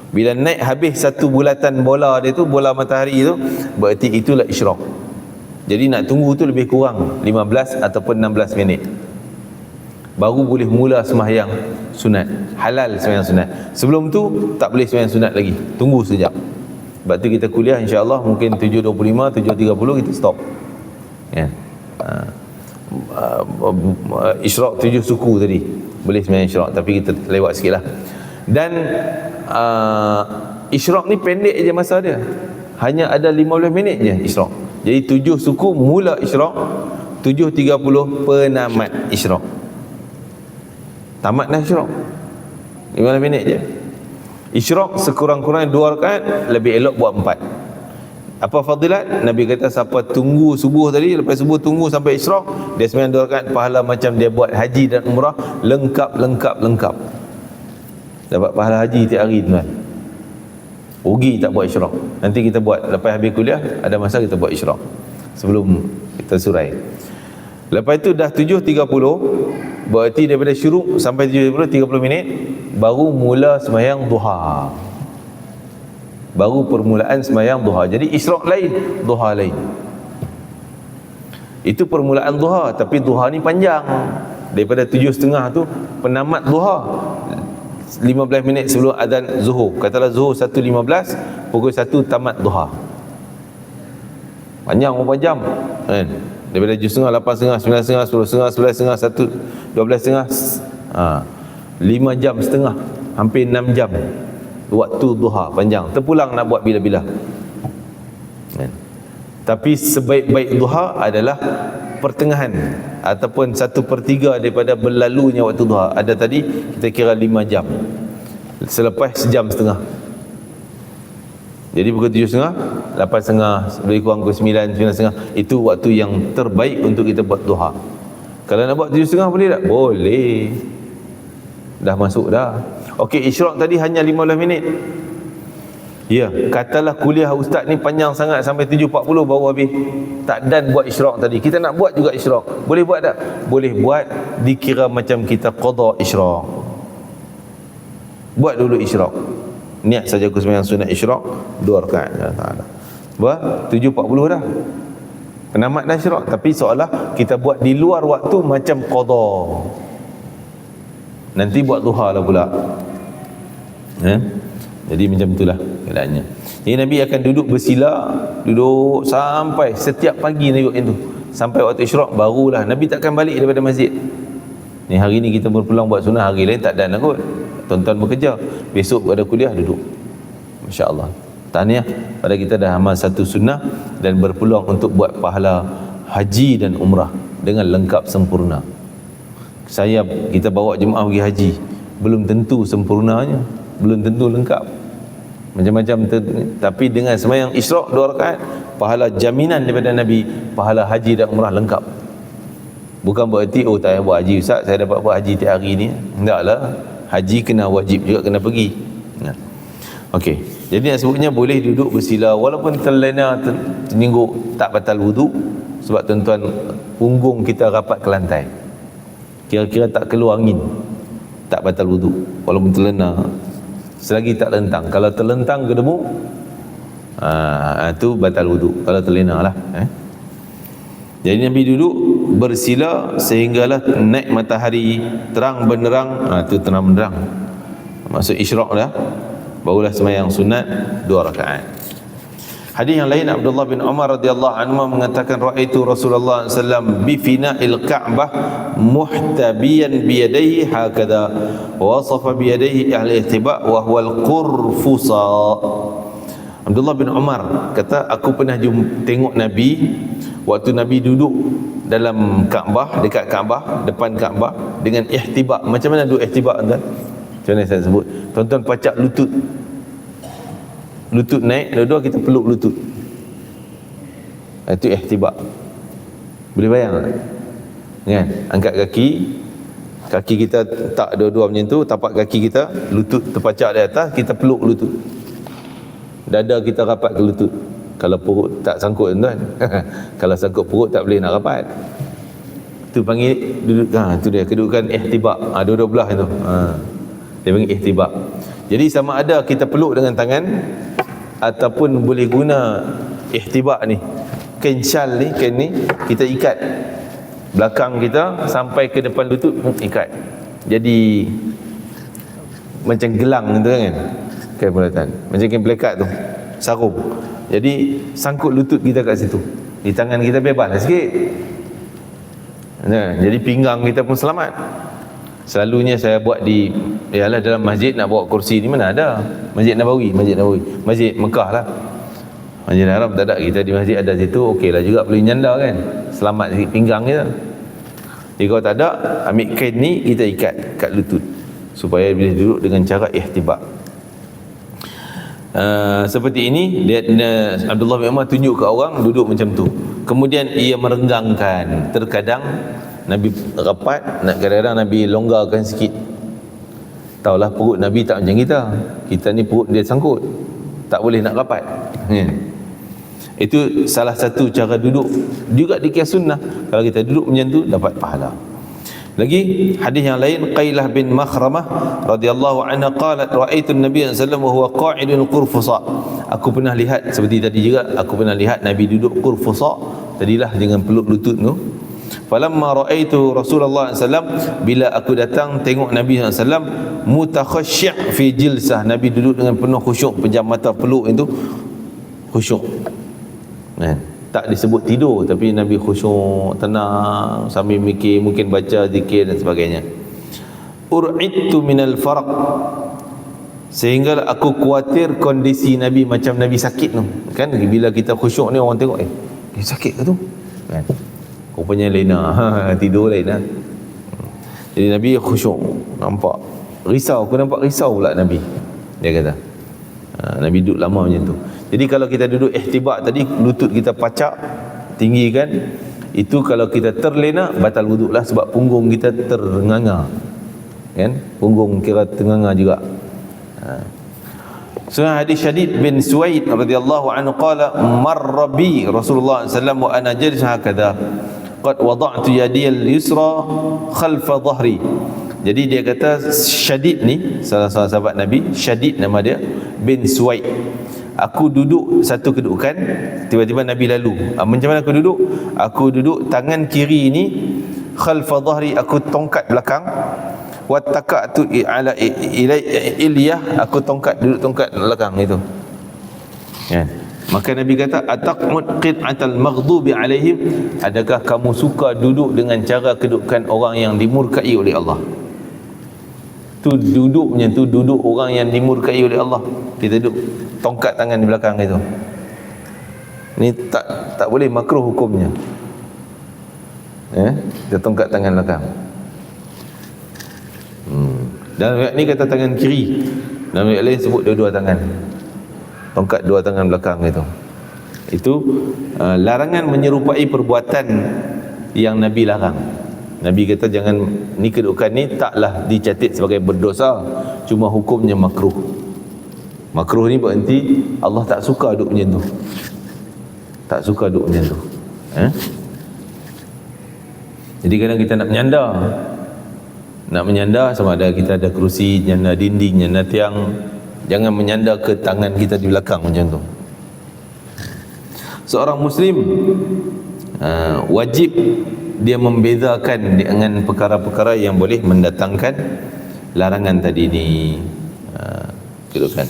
Bila naik habis satu bulatan bola dia tu, bola matahari tu, berarti itulah isyraq. Jadi nak tunggu tu lebih kurang 15 ataupun 16 minit, baru boleh mula sembahyang sunat. Halal sembahyang sunat. Sebelum tu tak boleh sembahyang sunat lagi, tunggu sekejap. Sebab tu kita kuliah insya-Allah mungkin 7.25, 7.30 kita stop ya. Isyraq 7 suku tadi boleh sembahyang isyraq, tapi kita lewat sikit lah. Dan isyraq ni pendek je masa dia, hanya ada 15 minit je isyraq. Jadi 7 suku mula isyraq, 7.30 penamat isyraq, tamat dah isyraq, 15 minit je. Isyraq sekurang-kurangnya 2 rakaat, lebih elok buat 4. Apa fadilat? Nabi kata siapa tunggu subuh tadi, lepas subuh tunggu sampai isyraq, dia sembahyang 2 rakaat, pahala macam dia buat haji dan umrah lengkap. Dapat pahala haji tiap hari tuan. Rugi tak buat isyraq. Nanti kita buat lepas habis kuliah, ada masa kita buat isyraq sebelum kita surai. Lepas itu dah 7.30, berarti daripada syuruk sampai 7.30 30 minit, baru mula sembahyang duha. Baru permulaan sembahyang duha. Jadi isyraq lain, duha lain. Itu permulaan duha, tapi duha ni panjang. Daripada 7.30 tu penamat duha, 15 minit sebelum azan zuhur. Katalah zuhur 1.15, pukul 1 tamat duha. Panjang berapa jam kan? Daripada 7.30, 8.30, 9.30, 10.30, 11.30, 1, 12.30, 5 jam setengah, hampir 6 jam waktu duha, panjang. Terpulang nak buat bila-bila kan? Tapi sebaik-baik duha adalah pertengahan ataupun 1/3 daripada berlalunya waktu duha. Ada tadi kita kira 5 jam, selepas sejam setengah. Jadi pukul 7.30, 8.30, lebih kurang pukul 9, 9.30, itu waktu yang terbaik untuk kita buat duha. Kalau nak buat 7.30 boleh tak? Boleh, dah masuk dah. Okey, isyraq tadi hanya 15 minit. Ya, katalah kuliah ustaz ni panjang sangat sampai 7.40 baru habis. Tak dan buat isyraq tadi. Kita nak buat juga isyraq. Boleh buat tak? Boleh buat, dikira macam kita qada isyraq. Buat dulu isyraq. Niat saja aku sembahyang sunat isyraq 2 rakaat. Ya Taala. Buat 7.40 dah. Penamat dah isyraq, tapi seolah kita buat di luar waktu macam qada. Nanti buat duha lah pula. Jadi macam itulah keadaannya. Jadi Nabi akan duduk bersila, duduk sampai setiap pagi Nabi buat itu, sampai waktu isyraq barulah Nabi takkan balik daripada masjid. Ni hari ni kita berpulang buat sunnah, hari lain tak dan kot. Tuan-tuan bekerja, besok ada kuliah duduk. Masya-Allah. Tahniah pada kita dah amal satu sunnah dan berpeluang untuk buat pahala haji dan umrah dengan lengkap sempurna. Kita bawa jemaah pergi haji, belum tentu sempurnanya, belum tentu lengkap, macam-macam. Tapi dengan sembahyang isyraq 2 rakaat, pahala jaminan daripada Nabi, pahala haji dan umrah lengkap. Bukan berarti tak payah buat haji ustaz, saya dapat buat haji tiap hari ni. Taklah, haji kena wajib juga, kena pergi. Okey, jadi yang sebutnya boleh duduk bersila walaupun terlena, terningguk, tak batal wuduk. Sebab tuan-tuan, punggung kita rapat ke lantai, kira-kira tak keluar angin, tak batal wuduk walaupun terlena, selagi tak lentang. Kalau terlentang ke debu, itu batal wuduk kalau terlena lah. Jadi Nabi duduk bersila sehinggalah naik matahari terang benderang. Itu terang benderang, maksud isyraq dah, barulah sembahyang sunat 2 rakaat. Hadis yang lain, Abdullah bin Umar radhiyallahu anhu mengatakan, raaitu Rasulullah sallallahu alaihi wasallam bi fina'il Ka'bah muhtabiyan bi yadayhi hakadha wa wasafa bi yadayhi al-ihtiba' wa huwa al-qurfusa. Abdullah bin Umar kata, aku pernah tengok Nabi waktu Nabi duduk dalam Kaabah, dekat Kaabah, depan Kaabah, dengan ihtiba'. Macam mana duduk ihtiba' tuan? Macam mana saya sebut? Tuan-tuan pacak lutut naik, dua-dua kita peluk lutut. Itu ihtiba'. Boleh bayang tak? Kan? Angkat kaki, Kaki kita tak dua-dua macam tu, tapak kaki kita, lutut terpacak di atas, kita peluk lutut. Dada kita rapat ke lutut. Kalau perut tak sangkut tuan. Kalau sangkut perut tak boleh nak rapat. Tu panggil duduk, tu dia kedudukan ihtibak. Dua-dua belah itu. Dia panggil ihtibak. Jadi sama ada kita peluk dengan tangan ataupun boleh guna ihtibak ni. Kain syal ni, kain ni kita ikat belakang kita sampai ke depan lutut, ikat. Jadi macam gelang tu kan. Kain bulatan. Macam kain pelekat tu. Sarung. Jadi sangkut lutut kita kat situ. Di tangan kita bebas sikit. Jadi pinggang kita pun selamat. Selalunya saya buat di dalam masjid, nak bawa kursi ni mana ada. Masjid Nabawi. Masjid Mekah lah. Masjid Haram tak ada. Kita di masjid ada situ, okey lah juga, boleh nyanda kan. Selamat sikit pinggang kita. Jadi kalau tak ada, ambil kain ni kita ikat kat lutut supaya boleh duduk dengan cara ihtibak. Seperti ini Abdullah bin Umar tunjuk ke orang duduk macam tu. Kemudian ia merenggangkan. Terkadang Nabi rapat, kadang-kadang Nabi longgarkan sikit. Taulah perut Nabi tak macam kita. Kita ni perut dia sangkut, tak boleh nak rapat. Itu salah satu cara duduk juga di qiyas sunnah. Kalau kita duduk macam tu dapat pahala. Lagi hadis yang lain, Qailah bin Makhramah radhiyallahu anha qalat ra'aitu an-nabiy sallallahu alaihi wasallam wa huwa qa'idun qurfusa. Aku pernah lihat seperti tadi juga, aku pernah lihat Nabi duduk qurfusa, tadilah dengan peluk lutut tu. Falamma ra'aitu Rasulullah sallallahu alaihi wasallam, bila aku datang tengok Nabi sallallahu alaihi wasallam mutakhashshi' fi jilsah, Nabi duduk dengan penuh khusyuk, pejam mata peluk itu khusyuk. Tak disebut tidur, tapi Nabi khusyuk, tenang, sambil mikir, mungkin baca zikir dan sebagainya. Ur'idtu minal farq, sehingga aku khawatir kondisi Nabi macam Nabi sakit tu. Kan bila kita khusyuk ni orang tengok, dia sakit ke tu? Kan? Rupanya lain tidur lain lah. Jadi Nabi khusyuk, nampak risau, aku nampak risau pula Nabi. Dia kata Nabi duduk lama macam tu. Jadi kalau kita duduk ihtibak tadi, lutut kita pacak tinggi kan, itu kalau kita terlena batal wuduk lah, sebab punggung kita ternganga kan, punggung kira ternganga juga. Surah hadis Syadid bin Suwaid radhiyallahu anhu qala marra bi Rasulullah sallallahu alaihi wasallam wa ana jalis hakadha qad wada'tu yadi al-yusra khalfa dhahri. Jadi dia kata Syadid ni salah sahabat Nabi, Syadid nama dia, bin Suwaid. Aku duduk satu kedudukan, tiba-tiba Nabi lalu. Macam mana aku duduk? Aku duduk tangan kiri ni khalfa dhahri, aku tongkat belakang. Wa taka'tu ala iliyah, aku duduk tongkat belakang itu. Ya. Maka Nabi kata ataqmud qit'atal maghdubi alaihim, adakah kamu suka duduk dengan cara kedudukan orang yang dimurkai oleh Allah? Tu duduk macam tu, duduk orang yang dimurkai oleh Allah. Kita duduk tongkat tangan di belakang itu. Ni tak boleh, makruh hukumnya. Dia tongkat tangan belakang. Dan ayat ni kata tangan kiri. Dan ayat lain sebut dua-dua tangan. Tongkat dua tangan belakang itu. Itu larangan menyerupai perbuatan yang Nabi larang. Nabi kata jangan, ni kedudukan ni taklah dicatat sebagai berdosa, cuma hukumnya makruh. Makruh ni berarti Allah tak suka duduk macam tu. Tak suka duduk macam tu. Jadi kadang kita nak menyanda. Nak menyanda sama ada kita ada kerusi, nyanda dinding, nyanda tiang, jangan menyanda ke tangan kita di belakang macam tu. Seorang Muslim wajib dia membezakan dengan perkara-perkara yang boleh mendatangkan larangan tadi ni. Kedudukan.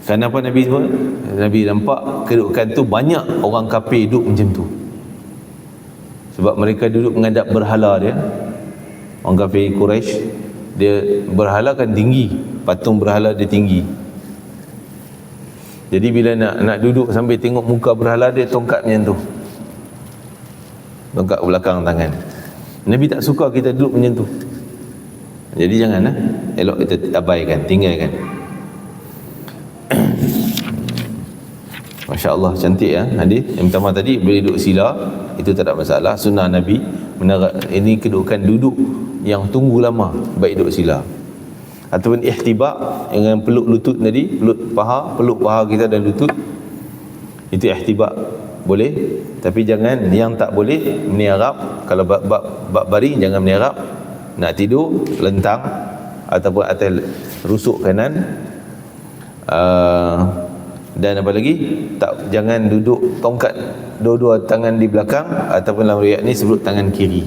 Kenapa Nabi semua? Nabi nampak kedudukan tu banyak orang kafir duduk macam tu. Sebab mereka duduk menghadap berhala dia. Orang kafir Quraisy, dia berhala kan tinggi, patung berhala dia tinggi. Jadi bila nak duduk sambil tengok muka berhala dia, tongkat macam tu, tongkat belakang tangan. Nabi tak suka kita duduk macam tu. Jadi jangan elok kita abaikan, tinggalkan. Masya Allah, cantik ya hadis. Yang pertama tadi boleh duduk sila, itu tak ada masalah, sunnah Nabi. ini kedudukan duduk yang tunggu lama, baik duduk sila. Ataupun ihtibak dengan peluk lutut tadi, peluk paha kita dan lutut, itu ihtibak boleh. Tapi jangan, yang tak boleh meniarap. Kalau bab baring jangan meniarap. Nak tidur lentang ataupun atas rusuk kanan. Dan apa lagi, jangan duduk tongkat dua-dua tangan di belakang, ataupun dalam riwayat ni sebut tangan kiri,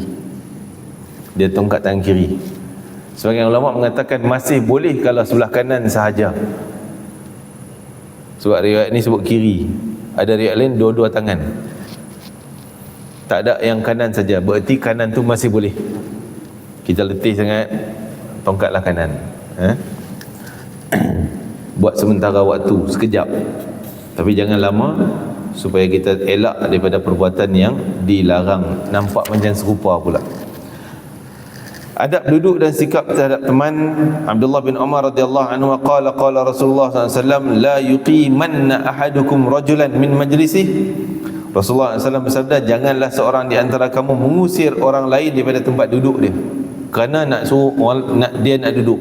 dia tongkat tangan kiri. Sebagian ulama mengatakan masih boleh kalau sebelah kanan sahaja, sebab riwayat ni sebut kiri. Ada riwayat lain dua-dua tangan, tak ada yang kanan saja, berarti kanan tu masih boleh. Kita letih sangat, tongkatlah kanan, buat sementara waktu, sekejap, tapi jangan lama, supaya kita elak daripada perbuatan yang dilarang, nampak macam serupa pula. Adab duduk dan sikap terhadap teman. Abdullah bin Umar radhiyallahu anhu qala Rasulullah sallallahu alaihi wasallam la yuqimanna ahadukum rajulan min majlisih. Rasulullah SAW bersabda, janganlah seorang di antara kamu mengusir orang lain daripada tempat duduk dia kerana nak suruh dia nak duduk.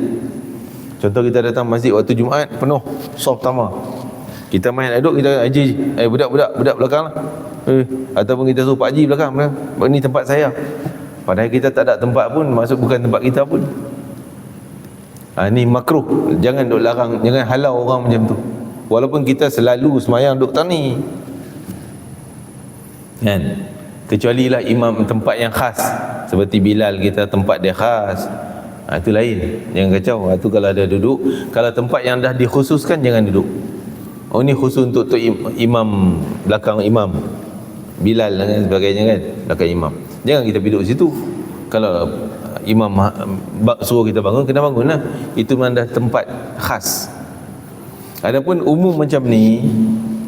Contoh, kita datang masjid waktu Jumaat penuh saf pertama, kita main duduk, kita budak belakang lah, ataupun kita suruh Pak Haji belakang, ni tempat saya, padahal kita tak ada tempat pun, maksud bukan tempat kita pun. Ni makruh. Jangan duk larang, jangan halau orang macam tu, walaupun kita selalu semayang duk tani kan. Kecuali lah imam tempat yang khas, seperti Bilal kita tempat dia khas, itu lain, jangan kacau. Itu kalau ada duduk. Kalau tempat yang dah dikhususkan, jangan duduk. Oh, ni khusus untuk imam, belakang imam Bilal dan sebagainya kan, belakang imam, jangan kita duduk situ. Kalau imam suruh kita bangun, kena bangun lah. Itu memang dah tempat khas. Adapun umum macam ni,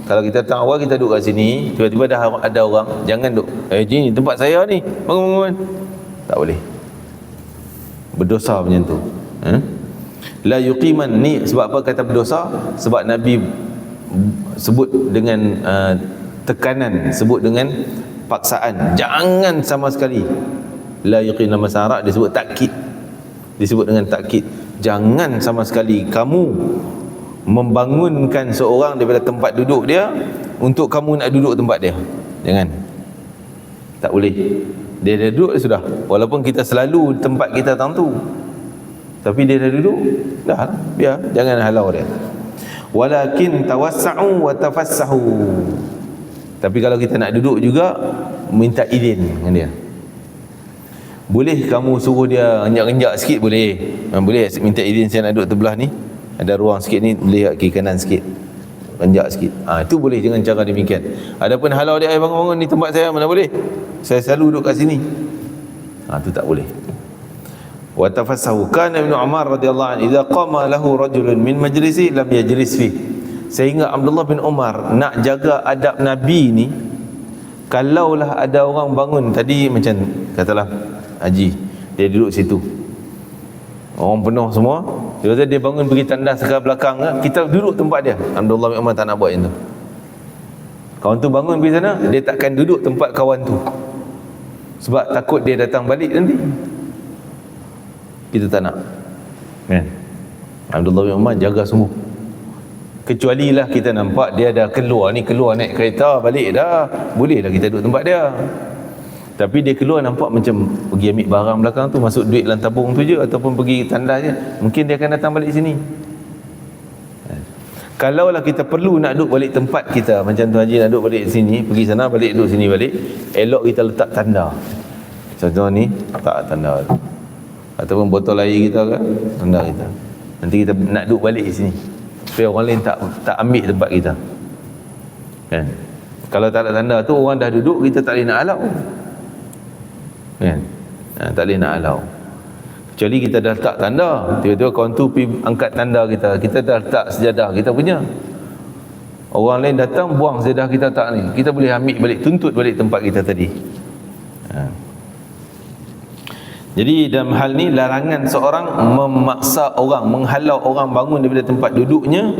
kalau kita datang awal, kita duduk kat sini, tiba-tiba dah ada orang, jangan duduk, ni tempat saya ni, bangun. Tak boleh, berdosa macam tu. La yuqiman ni sebab apa kata berdosa? Sebab Nabi sebut dengan tekanan, sebut dengan paksaan, jangan sama sekali. La yuqim, nama syarat disebut takkid, disebut dengan takkid, jangan sama sekali kamu membangunkan seorang daripada tempat duduk dia untuk kamu nak duduk tempat dia. Jangan, tak boleh. Dia dah duduk, sudah, walaupun kita selalu tempat kita tertentu, tapi dia dah duduk, dah biar, jangan halau dia. Walakin tawassa'u wa tafassahu. Tapi kalau kita nak duduk juga, minta izin dengan dia. Boleh kamu suruh dia enjak-enjak sikit, boleh. Boleh minta izin, saya nak duduk sebelah ni, ada ruang sikit ni, boleh kiri kanan sikit, enjak sikit. Itu boleh dengan cara demikian. Adapun halau dia, bangun-bangun ni tempat saya, mana boleh, saya selalu duduk kat sini, itu tak boleh. Wa tafassahu. Kana Ibnu Umar radhiyallahu anhu idza qama lahu rajulun min majlisi lam yajlis fi. Sehingga Abdullah bin Umar nak jaga adab Nabi ni, kalaulah ada orang bangun tadi, macam katalah Haji, dia duduk situ, orang penuh semua, tiba-tiba dia bangun pergi tandas ke belakang, kita duduk tempat dia. Abdullah bin Umar tak nak buat yang tu. Kawan tu bangun pergi sana, dia takkan duduk tempat kawan tu, sebab takut dia datang balik nanti. Kita tak nak kan. Abdullah bin Umar jaga semua. Kecuali lah kita nampak dia dah keluar naik kereta balik dah, boleh lah kita duduk tempat dia. Tapi dia keluar nampak macam pergi ambil barang belakang tu, masuk duit dalam tabung tu je, ataupun pergi tandas je, mungkin dia akan datang balik sini. Kalaulah kita perlu nak duduk balik tempat kita, macam tu Haji nak duduk balik sini, pergi sana balik, duduk sini balik, elok kita letak tanda. Contoh ni, tak tanda tu, ataupun botol air kita ke, tanda kita. Nanti kita nak duduk balik sini, supaya orang lain tak ambil tempat kita kan. Kalau tak ada tanda tu, orang dah duduk, kita tak boleh nak halau kan. Tak boleh nak halau. Kecuali kita dah letak tanda, tiba-tiba kawan tu pergi angkat tanda kita dah letak sejadah kita punya, orang lain datang buang sejadah kita tak ni, kita boleh ambil balik, tuntut balik tempat kita tadi. Jadi dalam hal ni, larangan seorang memaksa orang, menghalau orang bangun daripada tempat duduknya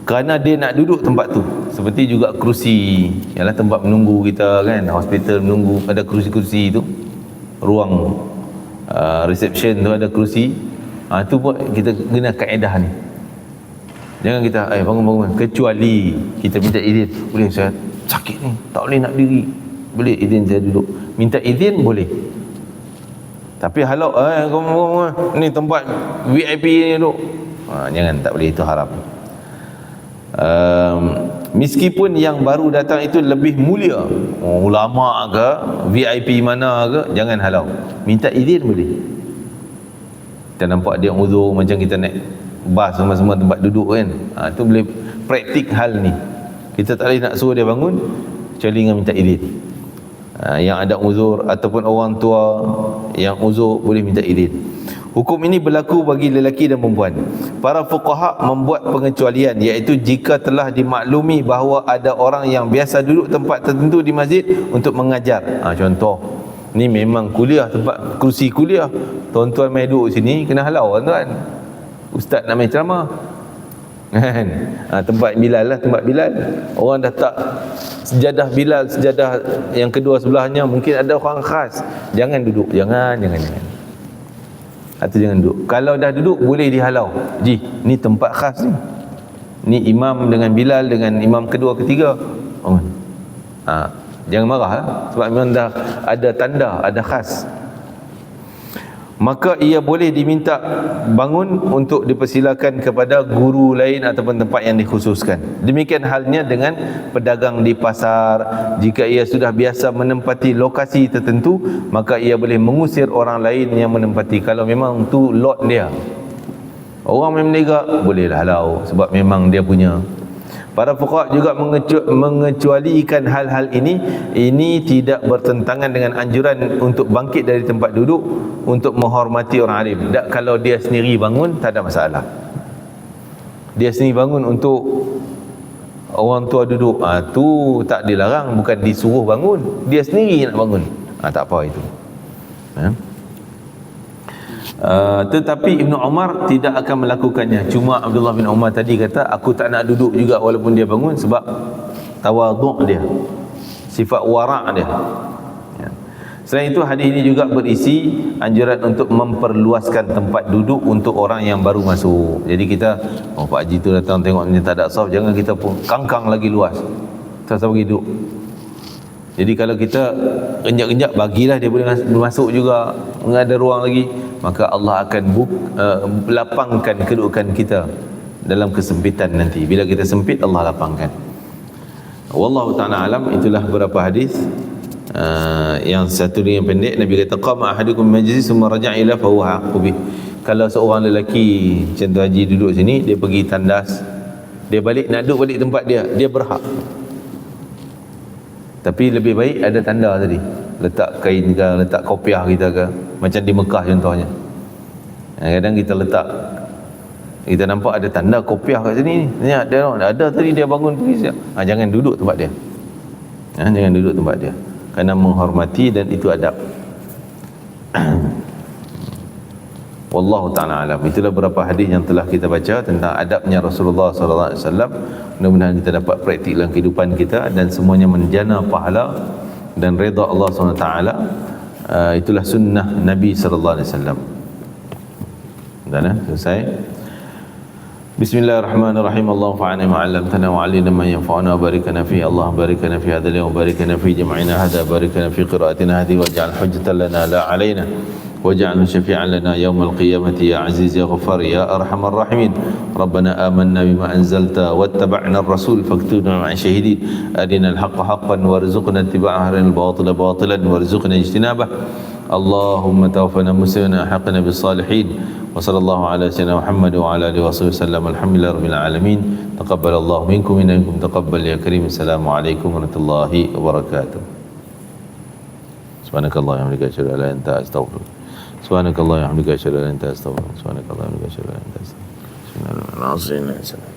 kerana dia nak duduk tempat tu. Seperti juga kerusi, ialah tempat menunggu kita kan, hospital menunggu, ada kerusi-kerusi tu, ruang reception tu ada kerusi, tu pun kita guna kaedah ni. Jangan kita bangun, kecuali kita minta izin, boleh saya sakit ni, tak boleh nak diri, boleh izin saya duduk. Minta izin boleh, tapi halau ni tempat VIP ni duduk, jangan, tak boleh, itu haram. Meskipun yang baru datang itu lebih mulia, ulama ke, VIP mana ke, jangan halau, minta izin boleh. Kita nampak dia uzur, macam kita naik bas semua tempat duduk kan, tu boleh praktik hal ni. Kita tak boleh nak suruh dia bangun kecuali dengan minta izin. Yang ada uzur ataupun orang tua yang uzur boleh minta izin. Hukum ini berlaku bagi lelaki dan perempuan. Para fuqaha membuat pengecualian, iaitu jika telah dimaklumi bahawa ada orang yang biasa duduk tempat tertentu di masjid untuk mengajar. Contoh, ni memang kuliah, tempat kerusi kuliah, tuan-tuan main duduk sini, kena halau tuan. Ustaz nak main ceramah kan, tempat Bilal lah, tempat Bilal, orang dah tak sejadah Bilal, sejadah yang kedua sebelahnya mungkin ada orang khas, jangan duduk, jangan. Atau jangan duduk. Kalau dah duduk boleh dihalau, ni tempat khas ni imam dengan Bilal, dengan imam kedua ketiga, jangan marah lah, sebab memang dah ada tanda, ada khas. Maka ia boleh diminta bangun untuk dipersilakan kepada guru lain ataupun tempat yang dikhususkan. Demikian halnya dengan pedagang di pasar. Jika ia sudah biasa menempati lokasi tertentu, maka ia boleh mengusir orang lain yang menempati. Kalau memang tu lot dia, orang main meniaga, bolehlah halau sebab memang dia punya. Para fuqaha juga mengecualikan hal-hal ini. Ini tidak bertentangan dengan anjuran untuk bangkit dari tempat duduk untuk menghormati orang alim. Kalau dia sendiri bangun, tak ada masalah. Dia sendiri bangun untuk orang tua duduk, tu tak dilarang, bukan disuruh bangun, dia sendiri nak bangun, tak apa itu. Tetapi Ibn Umar tidak akan melakukannya. Cuma Abdullah bin Umar tadi kata, aku tak nak duduk juga walaupun dia bangun, sebab tawaduk dia, sifat wara' dia. Selain itu, hadis ini juga berisi anjuran untuk memperluaskan tempat duduk untuk orang yang baru masuk. Jadi kita, Pak Haji tu datang tengok ni tak ada saf, jangan kita pun kangkang lagi luas, tak bagi duduk. Jadi kalau kita genjak-genjak, bagilah dia boleh masuk juga, enggak ada ruang lagi, maka Allah akan lapangkan kedudukan kita dalam kesempitan nanti. Bila kita sempit, Allah lapangkan. Wallahu ta'ala alam. Itulah beberapa hadis. Yang satu ni yang pendek, Nabi kata, qama ahadukum majlis summa raja'a ila fa huwa haqqu bih. Kalau seorang lelaki macam tu Haji duduk sini, dia pergi tandas, dia balik, nak duduk balik tempat dia, dia berhak. Tapi lebih baik ada tanda tadi, letak kain ke, letak kopiah kita ke, macam di Mekah contohnya. Kadang kita letak, kita nampak ada tanda kopiah kat sini ni, ada tadi dia bangun pergi siap. Jangan duduk tempat dia, jangan duduk tempat dia, kerana menghormati dan itu adab. Wallahu ta'ala alam. Itulah beberapa hadis yang telah kita baca tentang adabnya Rasulullah sallallahu alaihi wasallam. Mudah-mudahan kita dapat praktik dalam kehidupan kita dan semuanya menjana pahala dan redha Allah Subhanahu wa taala. Itulah sunnah Nabi sallallahu alaihi wasallam. Dah selesai. Bismillahirrahmanirrahim. Allahumma fa'alna ma 'allamtana wa 'allimna ma yanfa'una wa barik lana fi. Allah barik lana fi hadzal yawm wa barik lana fi jam'ina hadha, barik lana fi qira'atina hadhihi waj'al hujjatan lana la 'alaina واجعله شفيعا لنا يوم القيامة يا عزيز يا غفار يا أرحم الراحمين. ربنا آمنا بما أنزلت واتبعنا الرسول فاكتبنا مع الشهيدين. أرنا الحق حقا وارزقنا اتباعه، أرنا الباطل باطلا وارزقنا اجتنابه. اللهم توفنا مسلمين وألحقنا بالصالحين. وصلى الله على سيدنا محمد وعلى آله وصحبه وسلم. الحمد لله رب العالمين. تقبل الله منكم إنكم تقبل يا كريم. السلام عليكم ورحمة الله وبركاته. سبحانك اللهم وبحمدك أشهد أن لا إله إلا أنت أستغفرك. سبحانك اللهم وبحمدك أشهد أن لا إله إلا أنت أستغفرك. سبحانك اللهم وبحمدك أشهد أن لا إله إلا أنت أستغفرك.